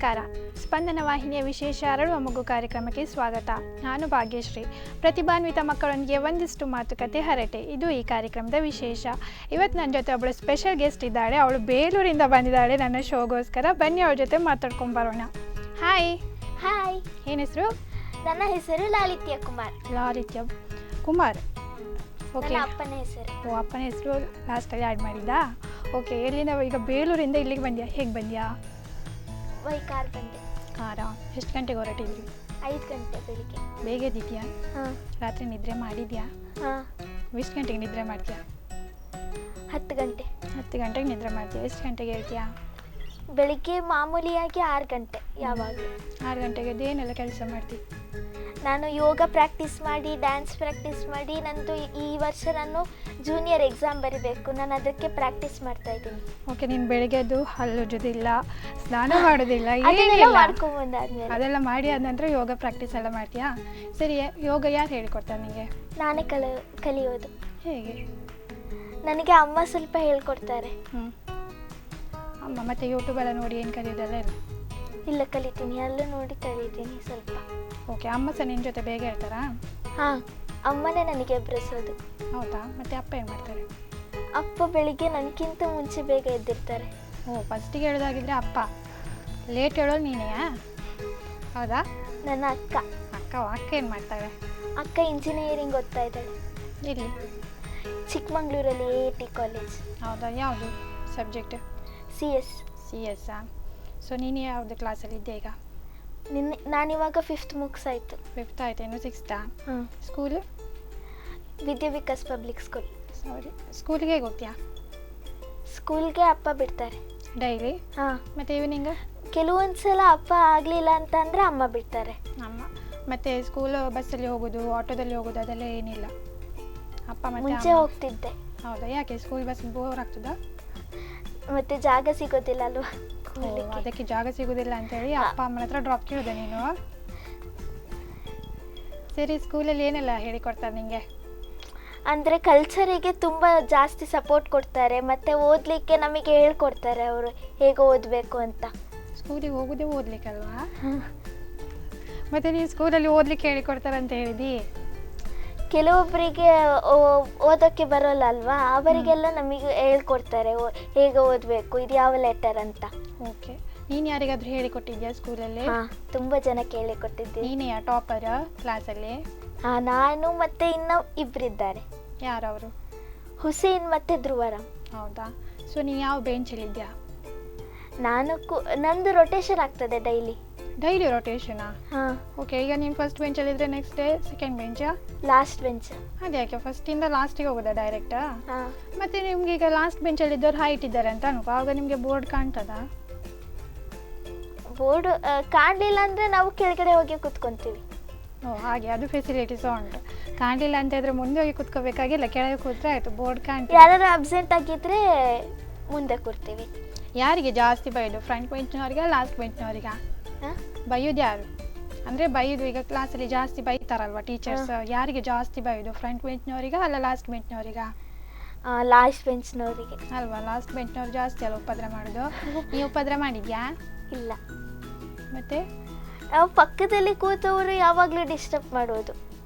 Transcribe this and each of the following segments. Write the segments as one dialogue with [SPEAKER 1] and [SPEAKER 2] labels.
[SPEAKER 1] ನಮಸ್ಕಾರ. ಸ್ಪಂದನ ವಾಹಿನಿಯ ವಿಶೇಷ ಅರಳುವ ಮೊಗ್ಗು ಕಾರ್ಯಕ್ರಮಕ್ಕೆ ಸ್ವಾಗತ. ನಾನು ಭಾಗ್ಯಶ್ರೀ. ಪ್ರತಿಭಾನ್ವಿತ ಮಕ್ಕಳೊಂದಿಗೆ ಒಂದಿಷ್ಟು ಮಾತುಕತೆ ಹರಟೆ, ಇದು ಈ ಕಾರ್ಯಕ್ರಮದ ವಿಶೇಷ. ಇವತ್ತು ನನ್ನ ಜೊತೆ ಒಬ್ಬಳು ಸ್ಪೆಷಲ್ ಗೆಸ್ಟ್ ಇದ್ದಾಳೆ. ಅವಳು ಬೇಲೂರಿಂದ ಬಂದಿದ್ದಾಳೆ ನನ್ನ ಶೋಗೋಸ್ಕರ. ಬನ್ನಿ ಅವಳ ಜೊತೆ ಮಾತಾಡ್ಕೊಂಡು ಬರೋಣ. ಹಾಯ್.
[SPEAKER 2] ಹಾಯ್.
[SPEAKER 1] ಏನು ಹೆಸರು?
[SPEAKER 2] ನನ್ನ ಹೆಸರು ಲಾಲಿತ್ಯ ಕುಮಾರ್.
[SPEAKER 1] ಲಾಲಿತ್ಯ ಕುಮಾರ್. ಓಕೆ.
[SPEAKER 2] ಅಪ್ಪನ ಹೆಸರು.
[SPEAKER 1] ಓ, ಅಪ್ಪನ ಹೆಸರು ಲಾಸ್ಟಲ್ಲಿ ಆ್ಯಡ್ ಮಾಡಿದ್ದಾ? ಓಕೆ. ಎಲ್ಲಿಂದ ಈಗ ಬೇಲೂರಿಂದ ಇಲ್ಲಿಗೆ ಬಂದ್ಯಾ? ಹೇಗೆ ಬಂದ್ಯಾ?
[SPEAKER 2] ಕಾರ್ ಬಂದೆ.
[SPEAKER 1] ಕಾರಾ? ಎಷ್ಟು ಗಂಟೆಗೆ ಹೊರಟಿದ್ರಿ?
[SPEAKER 2] 5 ಗಂಟೆ ಬೆಳಿಗ್ಗೆ.
[SPEAKER 1] ಬೇಗ ಎದ್ದಿದ್ಯಾ?
[SPEAKER 2] ಹಾಂ.
[SPEAKER 1] ರಾತ್ರಿ ನಿದ್ರೆ ಮಾಡಿದ್ಯಾ?
[SPEAKER 2] ಹಾಂ.
[SPEAKER 1] ಎಷ್ಟು ಗಂಟೆಗೆ ನಿದ್ರೆ ಮಾಡ್ತೀಯಾ?
[SPEAKER 2] 10 ಗಂಟೆ.
[SPEAKER 1] 10 ಗಂಟೆಗೆ ನಿದ್ರೆ ಮಾಡ್ತೀಯಾ? ಎಷ್ಟು ಗಂಟೆಗೆ ಹೇಳ್ತೀಯಾ?
[SPEAKER 2] ಬೆಳಿಗ್ಗೆ ಮಾಮೂಲಿಯಾಗಿ 6 ಗಂಟೆ ಯಾವಾಗಲೂ.
[SPEAKER 1] 6 ಗಂಟೆಗೆ ಏನೆಲ್ಲ ಕೆಲಸ ಮಾಡ್ತೀವಿ?
[SPEAKER 2] ನಾನು ಯೋಗ ಪ್ರಾಕ್ಟೀಸ್ ಮಾಡಿ, ಡ್ಯಾನ್ಸ್ ಪ್ರಾಕ್ಟೀಸ್ ಮಾಡಿ, ನಂದು ಈ ವರ್ಷ ನಾನು ಜೂನಿಯರ್ ಎಕ್ಸಾಮ್ ಬರೀಬೇಕು. ನಾನು ಅದಕ್ಕೆ ಪ್ರಾಕ್ಟೀಸ್ ಮಾಡ್ತಾ ಇದ್ದೀನಿ.
[SPEAKER 1] ಓಕೆ. ನೀನು ಬೆಳಿಗ್ಗೆ ಎದ್ದು ಹಲ್ಲುಜ್ಜೋದಿಲ್ಲ, ಸ್ನಾನ ಮಾಡೋದಿಲ್ಲ,
[SPEAKER 2] ಮಾಡ್ಕೊಂಡ್ಬಂದಾದ್ಮೇಲೆ
[SPEAKER 1] ಅದೆಲ್ಲ ಮಾಡಿ ಆದ ನಂತರ ಯೋಗ ಪ್ರಾಕ್ಟೀಸ್ ಎಲ್ಲ ಮಾಡ್ತೀಯಾ? ಸರಿ, ಯೋಗ ಯಾರು ಹೇಳಿಕೊಡ್ತಾರೆ ನಿಮಗೆ?
[SPEAKER 2] ನಾನೇ ಕಲಿಯೋದು.
[SPEAKER 1] ಹೇಗೆ?
[SPEAKER 2] ನನಗೆ ಅಮ್ಮ ಸ್ವಲ್ಪ ಹೇಳ್ಕೊಡ್ತಾರೆ.
[SPEAKER 1] ಅಮ್ಮ ಮತ್ತೆ ಯೂಟ್ಯೂಬೆಲ್ಲ ನೋಡಿ ಏನು ಕಲಿಯೋದಲ್ಲ?
[SPEAKER 2] ಇಲ್ಲ, ಕಲಿತೀನಿ, ಅಲ್ಲೂ ನೋಡಿ ಕಲಿತೀನಿ ಸ್ವಲ್ಪ.
[SPEAKER 1] ಓಕೆ. ಅಮ್ಮ ಸಹ ನಿನ್ನ ಜೊತೆ ಬೇಗ ಹೇಳ್ತಾರಾ?
[SPEAKER 2] ಹಾಂ, ಅಮ್ಮನೇ ನನಗೆ ಎಬ್ಬರಿಸೋದು.
[SPEAKER 1] ಹೌದಾ? ಮತ್ತೆ ಅಪ್ಪ ಏನು ಮಾಡ್ತಾರೆ?
[SPEAKER 2] ಅಪ್ಪ ಬೆಳಿಗ್ಗೆ ನನಗಿಂತ ಮುಂಚೆ ಬೇಗ ಎದ್ದಿರ್ತಾರೆ.
[SPEAKER 1] ಓ, ಫಸ್ಟಿಗೆ ಹೇಳೋದಾಗಿದ್ರೆ ಅಪ್ಪ, ಲೇಟ್ ಹೇಳೋದು ನೀನೆಯಾ? ಹೌದಾ?
[SPEAKER 2] ನನ್ನ ಅಕ್ಕ
[SPEAKER 1] ಅಕ್ಕ ಏನು ಮಾಡ್ತಾಳೆ?
[SPEAKER 2] ಅಕ್ಕ ಇಂಜಿನಿಯರಿಂಗ್ ಓದ್ತಾ ಇದ್ದಾಳೆ.
[SPEAKER 1] ಎಲ್ಲಿ?
[SPEAKER 2] ಚಿಕ್ಕಮಂಗ್ಳೂರಲ್ಲಿ AIT ಕಾಲೇಜ್.
[SPEAKER 1] ಹೌದಾ? ಯಾವುದು ಸಬ್ಜೆಕ್ಟ್? CS. ಸೊ ನೀನು ಯಾವುದು ಕ್ಲಾಸಲ್ಲಿ ಇದ್ದೆ ಈಗ?
[SPEAKER 2] ನಾನಿವಾಗ 5th ಮುಗಿಸಾಯ್ತು.
[SPEAKER 1] 5th ಆಯ್ತು, ಇನ್ನು 6th?
[SPEAKER 2] ಹಾಂ.
[SPEAKER 1] School?
[SPEAKER 2] Vidyavikas public school.
[SPEAKER 1] Sorry, ಸ್ಕೂಲಿಗೆ ಹೇಗೆ ಹೋಗ್ತೀಯಾ?
[SPEAKER 2] ಸ್ಕೂಲ್ಗೆ ಅಪ್ಪ ಬಿಡ್ತಾರೆ
[SPEAKER 1] ಡೈಲಿ?
[SPEAKER 2] ಹಾಂ.
[SPEAKER 1] ಮತ್ತು ಈವ್ನಿಂಗ್?
[SPEAKER 2] ಕೆಲವೊಂದು ಸಲ ಅಪ್ಪ ಆಗಲಿಲ್ಲ ಅಂತ ಅಂದರೆ ಅಮ್ಮ ಬಿಡ್ತಾರೆ.
[SPEAKER 1] ಅಮ್ಮ. ಮತ್ತು ಸ್ಕೂಲ್ ಬಸ್ಸಲ್ಲಿ ಹೋಗೋದು, ಆಟೋದಲ್ಲಿ ಹೋಗೋದು ಅದೆಲ್ಲ ಏನಿಲ್ಲ? ಅಪ್ಪ ಮತ್ತೆ
[SPEAKER 2] ಮುಂಚೆ ಹೋಗ್ತಿದ್ದೆ.
[SPEAKER 1] ಹೌದಾ? ಯಾಕೆ ಸ್ಕೂಲ್ ಬಸ್ ಬೋರ್ ಆಗ್ತದಾ?
[SPEAKER 2] ಮತ್ತೆ ಜಾಗ ಸಿಗೋದಿಲ್ಲ ಅಲ್ವಾ?
[SPEAKER 1] ಅದಕ್ಕೆ ಜಾಗ ಸಿಗೋದಿಲ್ಲ ಅಂತೇಳಿ ಅಪ್ಪ ಅಮ್ಮನ ಹತ್ರ ಡ್ರಾಪ್ ಕೇಳಿದೆ ನೀನು? ಸರಿ, ಸ್ಕೂಲಲ್ಲಿ ಏನೆಲ್ಲ ಹೇಳಿಕೊಡ್ತಾರೆ ನಿಮಗೆ?
[SPEAKER 2] ಅಂದರೆ ಕಲ್ಚರಿಗೆ ತುಂಬ ಜಾಸ್ತಿ ಸಪೋರ್ಟ್ ಕೊಡ್ತಾರೆ, ಮತ್ತು ಓದಲಿಕ್ಕೆ ನಮಗೆ ಹೇಳ್ಕೊಡ್ತಾರೆ ಅವರು ಹೇಗೆ ಓದಬೇಕು ಅಂತ.
[SPEAKER 1] ಸ್ಕೂಲಿಗೆ ಹೋಗೋದೇ ಓದಲಿಕ್ಕಲ್ವಾ? ಮತ್ತು ನೀವು ಸ್ಕೂಲಲ್ಲಿ ಓದಲಿಕ್ಕೆ ಹೇಳಿಕೊಡ್ತಾರೆ ಅಂತ ಹೇಳಿದಿ?
[SPEAKER 2] ಕೆಲವೊಬ್ಬರಿಗೆ ಓದೋಕ್ಕೆ ಬರೋಲ್ಲ ಅಲ್ವಾ, ಅವರಿಗೆಲ್ಲ ನಮಗೆ ಹೇಳ್ಕೊಡ್ತಾರೆ ಹೇಗೆ ಓದಬೇಕು, ಇದು ಯಾವ ಲೆಟರ್ ಅಂತ.
[SPEAKER 1] ಓಕೆ. ನೀನು ಯಾರಿಗಾದ್ರೂ ಹೇಳಿಕೊಟ್ಟಿದ್ಯಾ ಸ್ಕೂಲಲ್ಲಿ?
[SPEAKER 2] ಹಾಂ, ತುಂಬ ಜನಕ್ಕೆ ಹೇಳಿಕೊಟ್ಟಿದ್ದೀನಿ.
[SPEAKER 1] ನೀನೇ ಟಾಪರ್ ಕ್ಲಾಸಲ್ಲಿ?
[SPEAKER 2] ಹಾಂ, ನಾನು ಮತ್ತು ಇನ್ನೂ ಇಬ್ಬರಿದ್ದಾರೆ.
[SPEAKER 1] ಯಾರವರು?
[SPEAKER 2] ಹುಸೇನ್ ಮತ್ತು ಧ್ರುವರಾಮ್.
[SPEAKER 1] ಹೌದಾ? ಸೊ ನೀನು ಯಾವ ಬೆಂಚಲ್ಲಿದ್ಯಾ?
[SPEAKER 2] ನಾನು ನಂದು ರೊಟೇಷನ್ ಆಗ್ತದೆ ಡೈಲಿ.
[SPEAKER 1] ಡೈಲಿ ರೊಟೇಷನಾ?
[SPEAKER 2] ಹಾಂ.
[SPEAKER 1] ಓಕೆ. ಈಗ ನೀನು ಫಸ್ಟ್ ಬೆಂಚಲ್ಲಿದ್ದರೆ ನೆಕ್ಸ್ಟ್ ಡೇ ಸೆಕೆಂಡ್ ಬೆಂಚಾ?
[SPEAKER 2] Last bench.
[SPEAKER 1] ಅದ್ಯಾಕೆ ಫಸ್ಟಿಂದ ಲಾಸ್ಟಿಗೆ ಹೋಗೋದಾ ಡೈರೆಕ್ಟಾ?
[SPEAKER 2] ಹಾಂ.
[SPEAKER 1] ಮತ್ತು ನಿಮ್ಗೆ ಈಗ ಲಾಸ್ಟ್ ಬೆಂಚಲ್ಲಿದ್ದವ್ರು ಹೈಟ್ ಇದ್ದಾರೆ ಅಂತ ಅನ್ಕೋ, ಆವಾಗ ನಿಮಗೆ ಬೋರ್ಡ್ ಕಾಣ್ತದಾ?
[SPEAKER 2] ಬೋರ್ಡ್ ಕಾಣಲಿಲ್ಲ ಅಂದರೆ ನಾವು ಕೆಳಗಡೆ ಹೋಗಿ ಕೂತ್ಕೊತೀವಿ.
[SPEAKER 1] ಓ, ಹಾಗೆ. ಅದು ಫೆಸಿಲಿಟೀಸ್ ಉಂಟು. ಕಾಣಲಿಲ್ಲ ಅಂತ ಇದ್ರೆ ಮುಂದೆ ಹೋಗಿ ಕೂತ್ಕೋಬೇಕಾಗಿಲ್ಲ, ಕೆಳಗೆ ಕೂತ್ರೆ ಆಯಿತು, ಬೋರ್ಡ್ ಕಾಣ್ತೀವಿ.
[SPEAKER 2] ಯಾರು ಅಬ್ಸೆಂಟ್ ಆಗಿದ್ದರೆ ಮುಂದೆ ಕೂರ್ತೀವಿ.
[SPEAKER 1] ಯಾರಿಗೆ ಜಾಸ್ತಿ ಬೈಯೋದು, ಫ್ರಂಟ್ ಬೆಂಚ್ನವ್ರಿಗೆ ಲಾಸ್ಟ್ ಬೆಂಚ್ನವ್ರಿಗೆ? ಬೈಯೋದು ಯಾರು ಅಂದರೆ ಬೈಯೋದು ಈಗ ಕ್ಲಾಸಲ್ಲಿ ಜಾಸ್ತಿ ಬೈತಾರಲ್ವ ಟೀಚರ್ಸ್, ಯಾರಿಗೆ ಜಾಸ್ತಿ ಬೈಯೋದು, ಫ್ರಂಟ್ ಬೆಂಚ್ನವ್ರಿಗೆ ಅಲ್ಲ ಲಾಸ್ಟ್ ಬೆಂಚ್ನವ್ರಿಗೆ?
[SPEAKER 2] ಲಾಸ್ಟ್ ಬೆಂಚ್ನವರಿಗೆ
[SPEAKER 1] ಅಲ್ವಾ? ಲಾಸ್ಟ್ ಬೆಂಚ್ನವ್ರು ಜಾಸ್ತಿ ಅಲ್ಲ ಉಪದ್ರ ಮಾಡೋದು. ನೀವು ಉಪದ್ರ ಮಾಡಿದ್ಯಾ?
[SPEAKER 2] ಇಲ್ಲ.
[SPEAKER 1] ಮತ್ತೆ
[SPEAKER 2] ನಾವು ಪಕ್ಕದಲ್ಲಿ ಕೂತವರು ಯಾವಾಗಲೂ ಡಿಸ್ಟರ್ಬ್ ಮಾಡೋದು.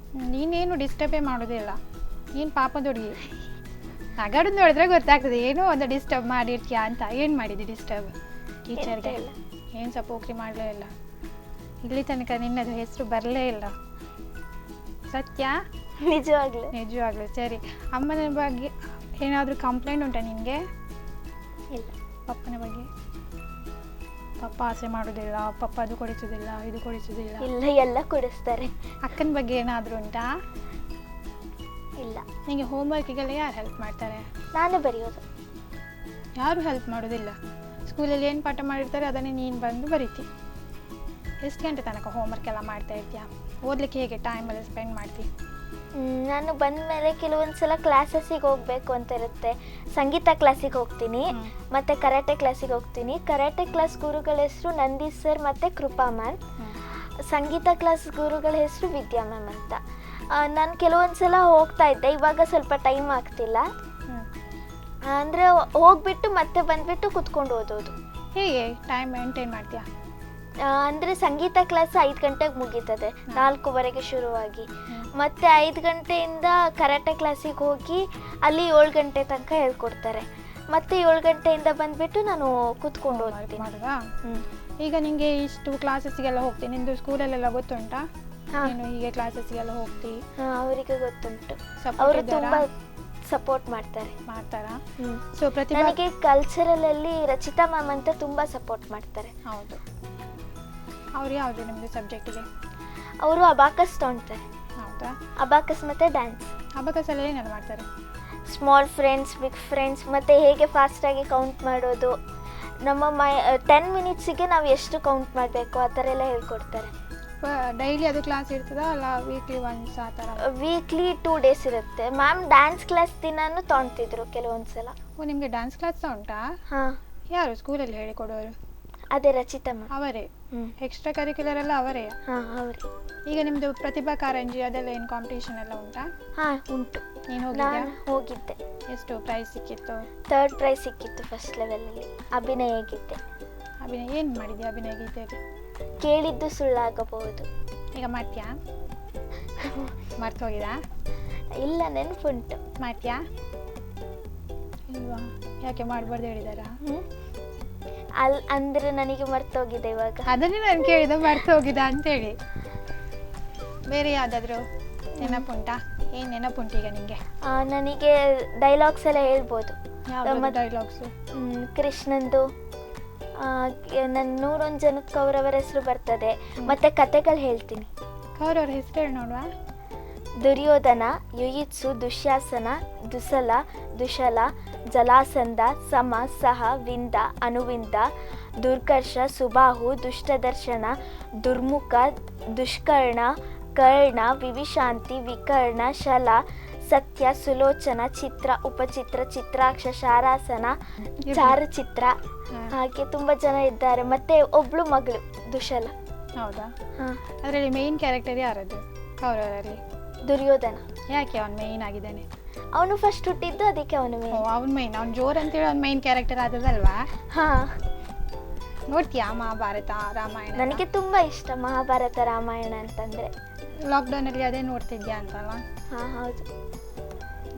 [SPEAKER 1] ನೀನೇನು ಡಿಸ್ಟರ್ಬೇ ಮಾಡೋದಿಲ್ಲ, ನೀನು ಪಾಪದ ಹುಡುಗಿ. ನಗಡು ನೋಡಿದ್ರೆ ಗೊತ್ತಾಗ್ತದೆ ಏನೋ ಒಂದು ಡಿಸ್ಟರ್ಬ್ ಮಾಡಿರ್ತೀಯಾ ಅಂತ. ಏನು ಮಾಡಿದ್ದೆ ಡಿಸ್ಟರ್ಬ್ ಟೀಚರ್ಗೆ? ಏನು ಸಹ ಪೋಖ್ರಿ ಮಾಡಲೇ ಇಲ್ಲ. ಇಲ್ಲಿ ತನಕ ನಿನ್ನದು ಹೆಸರು ಬರಲೇ ಇಲ್ಲ. ಸತ್ಯ? ನಿಜವಾಗ್ಲೂ. ಸರಿ, ಅಮ್ಮನ ಬಗ್ಗೆ ಏನಾದರೂ ಕಂಪ್ಲೇಂಟ್ ಉಂಟಾ ನಿನಗೆ?
[SPEAKER 2] ಇಲ್ಲ.
[SPEAKER 1] ಪಪ್ಪನ ಬಗ್ಗೆ? ಪಪ್ಪ ಆಸೆ ಮಾಡೋದಿಲ್ಲ, ಪಪ್ಪ ಅದು ಕೊಡಿಸೋದಿಲ್ಲ, ಇದು ಕೊಡಿಸೋದಿಲ್ಲ?
[SPEAKER 2] ಇಲ್ಲ, ಎಲ್ಲ ಕೊಡಿಸ್ತಾರೆ.
[SPEAKER 1] ಅಕ್ಕನ ಬಗ್ಗೆ ಏನಾದರೂ ಉಂಟಾ?
[SPEAKER 2] ಇಲ್ಲ.
[SPEAKER 1] ನಿಮಗೆ ಹೋಮ್ವರ್ಕಿಗೆಲ್ಲ ಯಾರು ಹೆಲ್ಪ್ ಮಾಡ್ತಾರೆ?
[SPEAKER 2] ನಾನೇ ಬರೆಯೋದು.
[SPEAKER 1] ಯಾರು ಹೆಲ್ಪ್ ಮಾಡೋದಿಲ್ಲ? ಸ್ಕೂಲಲ್ಲಿ ಏನು ಪಾಠ ಮಾಡಿರ್ತಾರೆ ಅದನ್ನೇ ನೀನು ಬಂದು ಬರೀತಿ. ಎಷ್ಟು ಗಂಟೆ ತನಕ ಹೋಮ್ವರ್ಕ್ ಎಲ್ಲ ಮಾಡ್ತಾ ಇರ್ತೀಯಾ? ಓದಲಿಕ್ಕೆ ಹೇಗೆ ಟೈಮೆಲ್ಲ ಸ್ಪೆಂಡ್ ಮಾಡ್ತೀವಿ?
[SPEAKER 2] ನಾನು ಬಂದ ಮೇಲೆ ಕೆಲವೊಂದು ಸಲ ಕ್ಲಾಸಸ್ಸಿಗೆ ಹೋಗಬೇಕು ಅಂತ ಇರುತ್ತೆ. ಸಂಗೀತ ಕ್ಲಾಸಿಗೆ ಹೋಗ್ತೀನಿ, ಮತ್ತು ಕರಾಟೆ ಕ್ಲಾಸಿಗೆ ಹೋಗ್ತೀನಿ. ಕರಾಟೆ ಕ್ಲಾಸ್ ಗುರುಗಳ ಹೆಸರು ನಂದೀಶ್ ಸರ್ ಮತ್ತು ಕೃಪಾ ಮ್ಯಾಮ್. ಸಂಗೀತ ಕ್ಲಾಸ್ ಗುರುಗಳ ಹೆಸರು ವಿದ್ಯಾ ಮ್ಯಾಮ್ ಅಂತ. ನಾನು ಕೆಲವೊಂದು ಸಲ ಹೋಗ್ತಾ ಇದ್ದೆ, ಇವಾಗ ಸ್ವಲ್ಪ ಟೈಮ್ ಆಗ್ತಿಲ್ಲ. ಅಂದರೆ ಹೋಗ್ಬಿಟ್ಟು ಮತ್ತೆ ಬಂದುಬಿಟ್ಟು ಕುತ್ಕೊಂಡು ಓದೋದು.
[SPEAKER 1] ಹೇಗೆ ಟೈಮ್ ಮೇಂಟೈನ್ ಮಾಡ್ತೀಯಾ?
[SPEAKER 2] ಅಂದರೆ ಸಂಗೀತ ಕ್ಲಾಸ್ 5 ಗಂಟೆಗೆ ಮುಗೀತದೆ, 4:15ಗೆ ಶುರುವಾಗಿ. ಮತ್ತು 5 ಗಂಟೆಯಿಂದ ಕರಾಟೆ ಕ್ಲಾಸಿಗೆ ಹೋಗಿ ಅಲ್ಲಿ 7 ಗಂಟೆ ತನಕ ಹೇಳ್ಕೊಡ್ತಾರೆ. ಮತ್ತು 7 ಗಂಟೆಯಿಂದ ಬಂದುಬಿಟ್ಟು ನಾನು ಕೂತ್ಕೊಂಡು ಓದ್ತೀನಿ.
[SPEAKER 1] ಈಗ ನಿಮಗೆ ಇಷ್ಟು ಕ್ಲಾಸಸ್ಗೆಲ್ಲ ಹೋಗ್ತೀನಿ, ನಿಂದು ಸ್ಕೂಲಲ್ಲೆಲ್ಲ ಗೊತ್ತುಂಟಾ? ನೀನು ಹೀಗೆ ಕ್ಲಾಸಸ್ಗೆಲ್ಲ ಹೋಗ್ತೀವಿ?
[SPEAKER 2] ಅವರಿಗೆ ಗೊತ್ತುಂಟು, ಅವರು ತುಂಬ ಸಪೋರ್ಟ್ ಮಾಡ್ತಾರಾ?
[SPEAKER 1] ಸೊ ಪ್ರತಿಭಾ
[SPEAKER 2] ನನಗೆ ಕಲ್ಚರಲಲ್ಲಿ ರಚಿತಾ ಮ್ಯಾಮ್ ಅಂತ ತುಂಬ ಸಪೋರ್ಟ್ ಮಾಡ್ತಾರೆ.
[SPEAKER 1] ಹೌದು. ಅವ್ರು ಯಾವುದು ನಿಮಗೆ ಸಬ್ಜೆಕ್ಟಿಗೆ?
[SPEAKER 2] ಅವರು ಅಬಾಕಸ್ ತೊಗೊಳ್ತಾರೆ.
[SPEAKER 1] ಹೌದಾ?
[SPEAKER 2] ಅಬಾಕಸ್ ಮತ್ತು ಡ್ಯಾನ್ಸ್.
[SPEAKER 1] ಅಬಾಕಸ್ ಎಲ್ಲ ಏನೆಲ್ಲ ಮಾಡ್ತಾರೆ?
[SPEAKER 2] ಸ್ಮಾಲ್ ಫ್ರೆಂಡ್ಸ್, ಬಿಗ್ ಫ್ರೆಂಡ್ಸ್, ಮತ್ತು ಹೇಗೆ ಫಾಸ್ಟಾಗಿ ಕೌಂಟ್ ಮಾಡೋದು, ನಮ್ಮ 10 ಮಿನಿಟ್ಸಿಗೆ ನಾವು ಎಷ್ಟು ಕೌಂಟ್ ಮಾಡಬೇಕು ಆ ಥರ ಎಲ್ಲ ಹೇಳ್ಕೊಡ್ತಾರೆ.
[SPEAKER 1] ಡೈಲಿ ಅದು ಕ್ಲಾಸ್ ಇರ್ತದಾ ಅಲ್ಲ ವೀಕ್ಲಿ ಒನ್ಸ್ ಆ ಥರ?
[SPEAKER 2] ವೀಕ್ಲಿ 2 ಡೇಸ್ ಇರುತ್ತೆ. ಮ್ಯಾಮ್ ಡ್ಯಾನ್ಸ್ ಕ್ಲಾಸ್ ದಿನಾನು ತೊಗೊಳ್ತಿದ್ರು ಕೆಲವೊಂದು ಸಲ.
[SPEAKER 1] ಓ, ನಿಮಗೆ ಡ್ಯಾನ್ಸ್ ಕ್ಲಾಸ್ ಉಂಟಾ?
[SPEAKER 2] ಹಾಂ.
[SPEAKER 1] ಯಾರು ಸ್ಕೂಲಲ್ಲಿ ಹೇಳಿಕೊಡೋರು?
[SPEAKER 2] ಅದೇ ರಚಿತಾ ಮ್ಯಾಮ್.
[SPEAKER 1] ಅವರೇ? ಎಕ್ಸ್ಟ್ರಾ ಕರಿಕ್ಯುಲರ್ ಎಲ್ಲ ಅವರೇ?
[SPEAKER 2] ಹಾಂ, ಅವರೇ.
[SPEAKER 1] ಈಗ ನಿಮ್ಮದು ಪ್ರತಿಭಾ ಕಾರಂಜಿ ಅದೆಲ್ಲ ಏನು ಕಾಂಪಿಟೇಷನ್ ಎಲ್ಲ ಉಂಟಾ?
[SPEAKER 2] ಹಾಂ, ಉಂಟು.
[SPEAKER 1] ನೀನು ಹೋಗಿದ್ಯಾ?
[SPEAKER 2] ಹೋಗಿದ್ದೆ.
[SPEAKER 1] ಎಷ್ಟು ಪ್ರೈಸ್ ಸಿಕ್ಕಿತ್ತು?
[SPEAKER 2] 3rd ಪ್ರೈಸ್ ಸಿಕ್ಕಿತ್ತು ಫಸ್ಟ್ ಲೆವೆಲಲ್ಲಿ. ಅಭಿನಯ ಗೀತೆ.
[SPEAKER 1] ಅಭಿನಯ ಏನು ಮಾಡಿದ್ಯಾ ಅಭಿನಯ ಗೀತೆಯಲ್ಲಿ?
[SPEAKER 2] ಕೇಳಿದ್ದು ಸುಳ್ಳಾಗಬಹುದು.
[SPEAKER 1] ಈಗ ಮಾಡ್ತೀಯಾ? ಮರ್ತು ಹೋಗಿದಾ?
[SPEAKER 2] ಇಲ್ಲ, ನೆನಪುಂಟು.
[SPEAKER 1] ಮಾಡ್ತೀಯಾ ಇಲ್ವಾ? ಯಾಕೆ ಮಾಡಬಾರ್ದು ಹೇಳಿದಾರಾ?
[SPEAKER 2] ಅಂದರೆ ನನಗೆ ಮರ್ತೋಗಿದೆ ಇವಾಗ.
[SPEAKER 1] ಅದನ್ನೇ ನಾನು ಕೇಳಿದ ಮರ್ತು ಹೋಗಿದ ಅಂತೇಳಿ. ಬೇರೆ ಯಾವುದಾದ್ರೂ ನೆನಪುಂಟಾ? ಏನು ನೆನಪುಂಟು ಈಗ ನಿಮಗೆ?
[SPEAKER 2] ನನಗೆ ಡೈಲಾಗ್ಸ್ ಎಲ್ಲ ಹೇಳ್ಬೋದು.
[SPEAKER 1] ಯಾವ ಡೈಲಾಗ್ಸು?
[SPEAKER 2] ಕೃಷ್ಣಂದು, ನನ್ನ 101 ಜನಕ್ಕೆ ಕೌರವರ ಹೆಸರು ಬರ್ತದೆ. ಮತ್ತೆ ಕತೆಗಳು ಹೇಳ್ತೀನಿ.
[SPEAKER 1] ಕೌರವರ ಹೆಸರು ಹೇಳಿ ನೋಡುವ.
[SPEAKER 2] ದುರ್ಯೋಧನ, ಯುಯಿತ್ಸು, ದುಶ್ಯಾಸನ, ದುಸಲ, ದುಶಲ, ಜಲಾಸಂಧ, ಸಮ, ಸಹ, ವಿಂದ, ಅನುವಿಂದ, ದುರ್ಕರ್ಷ, ಸುಬಾಹು, ದುಷ್ಟದರ್ಶನ, ದುರ್ಮುಖ, ದುಷ್ಕರ್ಣ, ಕರ್ಣ, ವಿವಿಶಾಂತಿ, ವಿಕರ್ಣ, ಶಲ, ಸತ್ಯ, ಸುಲೋಚನ, ಚಿತ್ರ, ಉಪಚಿತ್ರ, ಚಿತ್ರಾಕ್ಷ, ಶಾರಾಸನ, ಚಾರುಚಿತ್ರ, ಹಾಗೆ ತುಂಬ ಜನ ಇದ್ದಾರೆ. ಮತ್ತೆ ಒಬ್ಳು ಮಗಳು ದುಶಲ.
[SPEAKER 1] ಹೌದಾ? ಅದರಲ್ಲಿ ಮೇನ್ ಕ್ಯಾರೆಕ್ಟರ್ ಯಾರದು ಕೌರವರಲ್ಲಿ?
[SPEAKER 2] ದುರ್ಯೋಧನ.
[SPEAKER 1] ಯಾಕೆ ಅವನು ಮೇನ್ ಆಗಿದ್ದಾನೆ?
[SPEAKER 2] ಅವನು ಫಸ್ಟ್ ಹುಟ್ಟಿದ್ದು, ಅದಕ್ಕೆ ಅವನು ಮೇನ್.
[SPEAKER 1] ಅವ್ನು ಮೇನ್, ಅವ್ನು ಜೋರ್ ಅಂತೇಳಿ ಅವ್ನು ಮೇನ್ ಕ್ಯಾರೆಕ್ಟರ್ ಆದದಲ್ವಾ?
[SPEAKER 2] ಹಾಂ.
[SPEAKER 1] ನೋಡ್ತೀಯಾ ಮಹಾಭಾರತ, ರಾಮಾಯಣ?
[SPEAKER 2] ನನಗೆ ತುಂಬ ಇಷ್ಟ ಮಹಾಭಾರತ, ರಾಮಾಯಣ ಅಂತಂದರೆ.
[SPEAKER 1] ಲಾಕ್ಡೌನಲ್ಲಿ ಅದೇ ನೋಡ್ತಿದ್ಯಾ ಅಂತಲ್ಲ?
[SPEAKER 2] ಹಾಂ, ಹೌದು.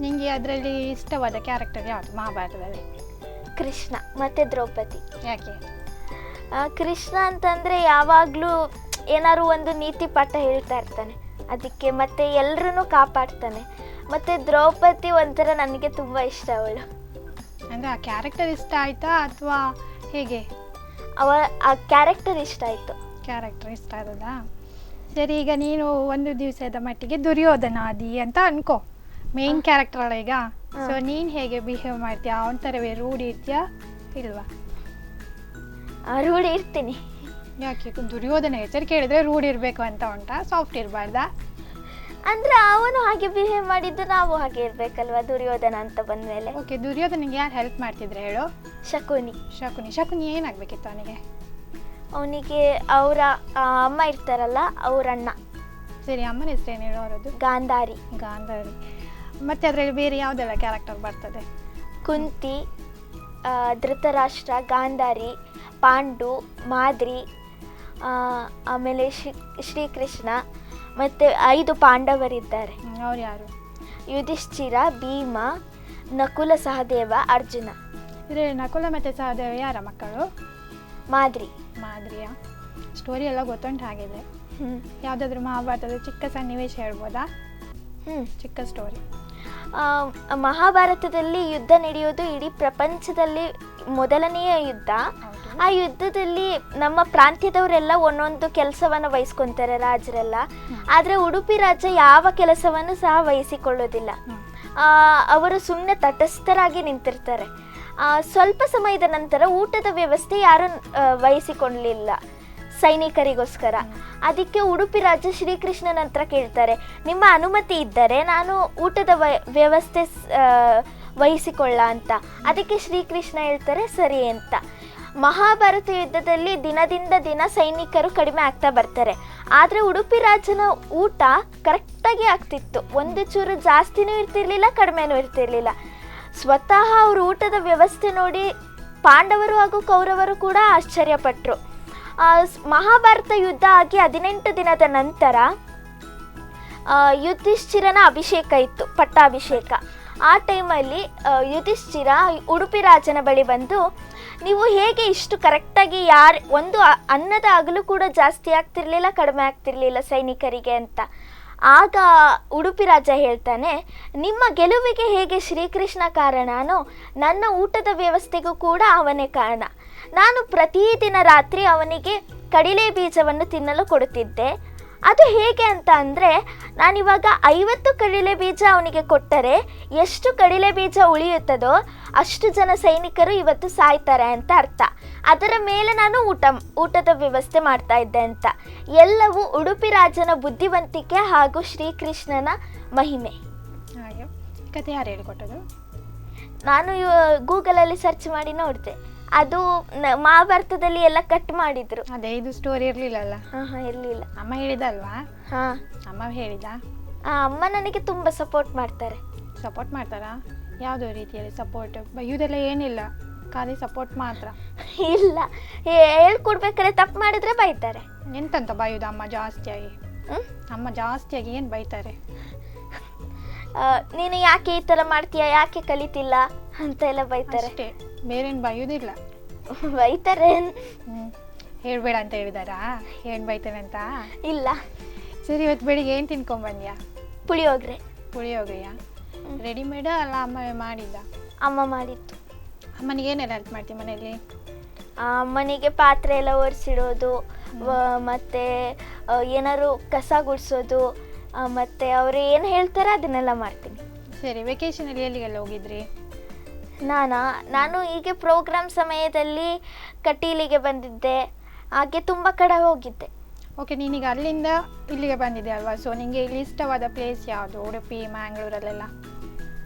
[SPEAKER 1] ನಿಮಗೆ ಅದರಲ್ಲಿ ಇಷ್ಟವಾದ ಕ್ಯಾರೆಕ್ಟರ್ ಯಾವುದು ಮಹಾಭಾರತದಲ್ಲಿ?
[SPEAKER 2] ಕೃಷ್ಣ ಮತ್ತು ದ್ರೌಪದಿ.
[SPEAKER 1] ಯಾಕೆ?
[SPEAKER 2] ಕೃಷ್ಣ ಅಂತಂದರೆ ಯಾವಾಗಲೂ ಏನಾದ್ರು ಒಂದು ನೀತಿ ಪಾಠ ಹೇಳ್ತಾ ಇರ್ತಾನೆ, ಅದಕ್ಕೆ. ಮತ್ತು ಎಲ್ಲರೂ ಕಾಪಾಡ್ತಾನೆ. ಮತ್ತು ದ್ರೌಪದಿ ಒಂಥರ ನನಗೆ ತುಂಬ ಇಷ್ಟ ಅವಳು.
[SPEAKER 1] ಅಂದರೆ ಆ ಕ್ಯಾರೆಕ್ಟರ್ ಇಷ್ಟ ಆಯಿತಾ ಅಥವಾ ಹೇಗೆ?
[SPEAKER 2] ಆ ಕ್ಯಾರೆಕ್ಟರ್ ಇಷ್ಟ ಆಯಿತು.
[SPEAKER 1] ಕ್ಯಾರೆಕ್ಟರ್ ಇಷ್ಟ ಆದದಾ? ಸರಿ, ಈಗ ನೀನು ಒಂದು ದಿವಸದ ಮಟ್ಟಿಗೆ ದುರ್ಯೋಧನ ಆದಿ ಅಂತ ಅನ್ಕೋ, ಮೇನ್ ಕ್ಯಾರೆಕ್ಟರ್ ಅಲ್ಲ ಈಗ. ಸೊ ನೀನು ಹೇಗೆ ಬಿಹೇವ್ ಮಾಡ್ತೀಯಾ? ಅವನ ಥರವೇ ರೂಢಿ ಇರ್ತೀಯಾ ಇಲ್ವಾ?
[SPEAKER 2] ರೂಢಿ ಇರ್ತೀನಿ.
[SPEAKER 1] ಯಾಕೆ? ದುರ್ಯೋಧನ ಹೆಸರು ಕೇಳಿದ್ರೆ ರೂಢಿ ಇರಬೇಕು ಅಂತ ಉಂಟಾ? ಸಾಫ್ಟ್ ಇರಬಾರ್ದಾ?
[SPEAKER 2] ಅಂದರೆ ಅವನು ಹಾಗೆ ಬಿಹೇವ್ ಮಾಡಿದ್ದು ನಾವು ಹಾಗೆ ಇರಬೇಕಲ್ವಾ ದುರ್ಯೋಧನ ಅಂತ ಬಂದಮೇಲೆ.
[SPEAKER 1] ಓಕೆ, ದುರ್ಯೋಧನಿಗೆ ಯಾರು ಹೆಲ್ಪ್ ಮಾಡ್ತಿದ್ರೆ ಹೇಳು?
[SPEAKER 2] ಶಕುನಿ.
[SPEAKER 1] ಶಕುನಿ ಏನಾಗಬೇಕಿತ್ತು ಅವನಿಗೆ?
[SPEAKER 2] ಅವನಿಗೆ ಅವರ ಅಮ್ಮ ಇರ್ತಾರಲ್ಲ, ಅವ್ರ ಅಣ್ಣ.
[SPEAKER 1] ಸರಿ, ಅಮ್ಮನ ಹೆಸರು ಏನು ಹೇಳೋ ಅವರದ್ದು?
[SPEAKER 2] ಗಾಂಧಾರಿ.
[SPEAKER 1] ಮತ್ತೆ ಅದರಲ್ಲಿ ಬೇರೆ ಯಾವುದೆಲ್ಲ ಕ್ಯಾರೆಕ್ಟರ್ ಬರ್ತದೆ?
[SPEAKER 2] ಕುಂತಿ, ಧೃತರಾಷ್ಟ್ರ, ಗಾಂಧಾರಿ, ಪಾಂಡು, ಮಾದ್ರಿ, ಆಮೇಲೆ ಶ್ರೀಕೃಷ್ಣ, ಮತ್ತು 5 ಪಾಂಡವರಿದ್ದಾರೆ.
[SPEAKER 1] ಅವ್ರು ಯಾರು?
[SPEAKER 2] ಯುಧಿಷ್ಠಿರ, ಭೀಮ, ನಕುಲ, ಸಹದೇವ, ಅರ್ಜುನ.
[SPEAKER 1] ಇದರಲ್ಲಿ ನಕುಲ ಮತ್ತು ಸಹದೇವ ಯಾರ ಮಕ್ಕಳು?
[SPEAKER 2] ಮಾದ್ರಿಯ.
[SPEAKER 1] ಸ್ಟೋರಿ ಎಲ್ಲ ಗೊತ್ತುಂಟು ಹಾಗಿದೆ. ಯಾವುದಾದ್ರೂ ಮಹಾಭಾರತದ ಚಿಕ್ಕ ಸನ್ನಿವೇಶ ಹೇಳ್ಬೋದಾ? ಚಿಕ್ಕ ಸ್ಟೋರಿ.
[SPEAKER 2] ಮಹಾಭಾರತದಲ್ಲಿ ಯುದ್ಧ ನಡೆಯೋದು ಇಡೀ ಪ್ರಪಂಚದಲ್ಲಿ ಮೊದಲನೆಯ ಯುದ್ಧ. ಆ ಯುದ್ಧದಲ್ಲಿ ನಮ್ಮ ಪ್ರಾಂತ್ಯದವರೆಲ್ಲ ಒಂದೊಂದು ಕೆಲಸವನ್ನು ವಹಿಸ್ಕೊತಾರೆ, ರಾಜರೆಲ್ಲ. ಆದರೆ ಉಡುಪಿ ರಾಜ್ಯ ಯಾವ ಕೆಲಸವನ್ನು ಸಹ ವಹಿಸಿಕೊಳ್ಳೋದಿಲ್ಲ. ಅವರು ಸುಮ್ಮನೆ ತಟಸ್ಥರಾಗಿ ನಿಂತಿರ್ತಾರೆ. ಸ್ವಲ್ಪ ಸಮಯದ ನಂತರ ಊಟದ ವ್ಯವಸ್ಥೆ ಯಾರೂ ವಹಿಸಿಕೊಳ್ಳಲಿಲ್ಲ ಸೈನಿಕರಿಗೋಸ್ಕರ. ಅದಕ್ಕೆ ಉಡುಪಿ ರಾಜ್ಯ ಶ್ರೀಕೃಷ್ಣನ ಹತ್ರ ಕೇಳ್ತಾರೆ, ನಿಮ್ಮ ಅನುಮತಿ ಇದ್ದರೆ ನಾನು ಊಟದ ವ್ಯವಸ್ಥೆ ವಹಿಸಿಕೊಳ್ಳ ಅಂತ. ಅದಕ್ಕೆ ಶ್ರೀಕೃಷ್ಣ ಹೇಳ್ತಾರೆ ಸರಿ ಅಂತ. ಮಹಾಭಾರತ ಯುದ್ಧದಲ್ಲಿ ದಿನದಿಂದ ದಿನ ಸೈನಿಕರು ಕಡಿಮೆ ಆಗ್ತಾ ಬರ್ತಾರೆ. ಆದರೆ ಉಡುಪಿ ರಾಜನ ಊಟ ಕರೆಕ್ಟಾಗಿ ಆಗ್ತಿತ್ತು. ಒಂದು ಚೂರು ಜಾಸ್ತಿನೂ ಇರ್ತಿರ್ಲಿಲ್ಲ, ಕಡಿಮೆನೂ ಇರ್ತಿರ್ಲಿಲ್ಲ. ಸ್ವತಃ ಅವರು ಊಟದ ವ್ಯವಸ್ಥೆ ನೋಡಿ ಪಾಂಡವರು ಹಾಗೂ ಕೌರವರು ಕೂಡ ಆಶ್ಚರ್ಯಪಟ್ಟರು. ಮಹಾಭಾರತ ಯುದ್ಧ ಆಗಿ 18 ದಿನದ ನಂತರ ಯುಧಿಷ್ಠಿರನ ಅಭಿಷೇಕ ಇತ್ತು, ಪಟ್ಟಾಭಿಷೇಕ. ಆ ಟೈಮಲ್ಲಿ ಯುಧಿಷ್ಠಿರ ಉಡುಪಿ ರಾಜನ ಬಳಿ ಬಂದು, ನೀವು ಹೇಗೆ ಇಷ್ಟು ಕರೆಕ್ಟಾಗಿ ಒಂದು ಅನ್ನದ ಅಗಲು ಕೂಡ ಜಾಸ್ತಿ ಆಗ್ತಿರ್ಲಿಲ್ಲ, ಕಡಿಮೆ ಆಗ್ತಿರ್ಲಿಲ್ಲ ಸೈನಿಕರಿಗೆ ಅಂತ. ಆಗ ಉಡುಪಿ ರಾಜ ಹೇಳ್ತಾನೆ, ನಿಮ್ಮ ಗೆಲುವಿಗೆ ಹೇಗೆ ಶ್ರೀಕೃಷ್ಣ ಕಾರಣನೋ ನನ್ನ ಊಟದ ವ್ಯವಸ್ಥೆಗೂ ಕೂಡ ಅವನೇ ಕಾರಣ. ನಾನು ಪ್ರತಿದಿನ ರಾತ್ರಿ ಅವನಿಗೆ ಕಡಲೆ ಬೀಜವನ್ನು ತಿನ್ನಲು ಕೊಡುತ್ತಿದ್ದೆ. ಅದು ಹೇಗೆ ಅಂತ ಅಂದರೆ, ನಾನಿವಾಗ 50 ಕಡಲೆ ಬೀಜ ಅವನಿಗೆ ಕೊಟ್ಟರೆ ಎಷ್ಟು ಕಡಲೆ ಬೀಜ ಉಳಿಯುತ್ತದೋ ಅಷ್ಟು ಜನ ಸೈನಿಕರು ಇವತ್ತು ಸಾಯ್ತಾರೆ ಅಂತ ಅರ್ಥ. ಅದರ ಮೇಲೆ ನಾನು ಊಟದ ವ್ಯವಸ್ಥೆ ಮಾಡ್ತಾ ಇದ್ದೆ ಅಂತ. ಎಲ್ಲವೂ ಉಡುಪಿ ರಾಜನ ಬುದ್ಧಿವಂತಿಕೆ ಹಾಗೂ ಶ್ರೀಕೃಷ್ಣನ ಮಹಿಮೆ.
[SPEAKER 1] ಹಾಗೆ ಕತೆ ಯಾರು ಹೇಳಿಕೊಟ್ಟದು?
[SPEAKER 2] ನಾನು ಗೂಗಲಲ್ಲಿ ಸರ್ಚ್ ಮಾಡಿ ನೋಡಿದೆ. ಅದು ಮಹಾಭಾರತದಲ್ಲಿ ಎಲ್ಲ ಕಟ್ ಮಾಡಿದ್ರು.
[SPEAKER 1] ಅದೇ ಇದು ಸ್ಟೋರಿ ಇರಲಿಲ್ಲಲ್ಲ?
[SPEAKER 2] ಇರಲಿಲ್ಲ.
[SPEAKER 1] ಅಮ್ಮ ಹೇಳಿದಲ್ವಾ?
[SPEAKER 2] ಹಾಂ,
[SPEAKER 1] ಅಮ್ಮ ಹೇಳಿದ.
[SPEAKER 2] ಅಮ್ಮ ನನಗೆ ತುಂಬ ಸಪೋರ್ಟ್ ಮಾಡ್ತಾರೆ.
[SPEAKER 1] ಸಪೋರ್ಟ್ ಮಾಡ್ತಾರಾ? ಯಾವುದೋ ರೀತಿಯಲ್ಲಿ ಸಪೋರ್ಟ್? ಬೈಯೋದೆಲ್ಲ ಏನಿಲ್ಲ, ಖಾಲಿ ಸಪೋರ್ಟ್ ಮಾತ್ರ.
[SPEAKER 2] ಇಲ್ಲ, ಹೇಳ್ಕೊಡ್ಬೇಕಾದ್ರೆ ತಪ್ಪು ಮಾಡಿದ್ರೆ ಬೈತಾರೆ.
[SPEAKER 1] ಎಂತಂತ ಬೈಯೋದು ಅಮ್ಮ ಜಾಸ್ತಿಯಾಗಿ? ಅಮ್ಮ ಜಾಸ್ತಿಯಾಗಿ ಏನು ಬೈತಾರೆ?
[SPEAKER 2] ನೀನು ಯಾಕೆ ಈ ಥರ ಮಾಡ್ತೀಯ, ಯಾಕೆ ಕಲಿತಿಲ್ಲ ಅಂತ ಎಲ್ಲ ಬೈತಾರೆ
[SPEAKER 1] ಅಷ್ಟೇ, ಬೇರೇನು ಬೈಯೋದಿಲ್ಲ.
[SPEAKER 2] ಬೈತಾರೆ.
[SPEAKER 1] ಹೇಳ್ಬೇಡ ಅಂತ ಹೇಳಿದಾರಾ? ಏನು ಬೈತಾನೆ ಅಂತ? ಇಲ್ಲ. ಸರಿ, ಇವತ್ತು ಬೆಳಿಗ್ಗೆ ಏನು ತಿನ್ಕೊಂಡ್ಬಂದ್ಯಾ?
[SPEAKER 2] ಪುಳಿಯೋಗರೆ.
[SPEAKER 1] ಪುಳಿಯೋಗರೆಯಾ? ರೆಡಿಮೇಡ ಅಲ್ಲ ಅಮ್ಮ ಮಾಡಿದ್ದ?
[SPEAKER 2] ಅಮ್ಮ ಮಾಡಿತ್ತು.
[SPEAKER 1] ಅಮ್ಮನಿಗೆ ಏನೆಲ್ಲ ಹೆಲ್ಪ್ ಮಾಡ್ತೀವಿ ಮನೆಯಲ್ಲಿ?
[SPEAKER 2] ಅಮ್ಮನಿಗೆ ಪಾತ್ರೆ ಎಲ್ಲ ಒರೆಸಿಡೋದು, ಮತ್ತು ಏನಾದ್ರು ಕಸ ಗುಡಿಸೋದು, ಮತ್ತು ಅವರು ಏನು ಹೇಳ್ತಾರೆ ಅದನ್ನೆಲ್ಲ ಮಾಡ್ತೀನಿ.
[SPEAKER 1] ಸರಿ, ವೆಕೇಷನಲ್ಲಿ ಎಲ್ಲಿಗೆಲ್ಲ ಹೋಗಿದ್ರಿ?
[SPEAKER 2] ನಾನು ಹೀಗೆ ಪ್ರೋಗ್ರಾಮ್ ಸಮಯದಲ್ಲಿ ಕಟೀಲಿಗೆ ಬಂದಿದ್ದೆ, ಹಾಗೆ ತುಂಬ ಕಡೆ ಹೋಗಿದ್ದೆ.
[SPEAKER 1] ಓಕೆ, ನೀನೀಗ ಅಲ್ಲಿಂದ ಇಲ್ಲಿಗೆ ಬಂದಿದ್ದೆ ಅಲ್ವಾ? ಸೊ ನಿಮಗೆ ಇಲ್ಲಿ ಇಷ್ಟವಾದ ಪ್ಲೇಸ್ ಯಾವುದು? ಉಡುಪಿ, ಮ್ಯಾಂಗ್ಳೂರಲ್ಲೆಲ್ಲ?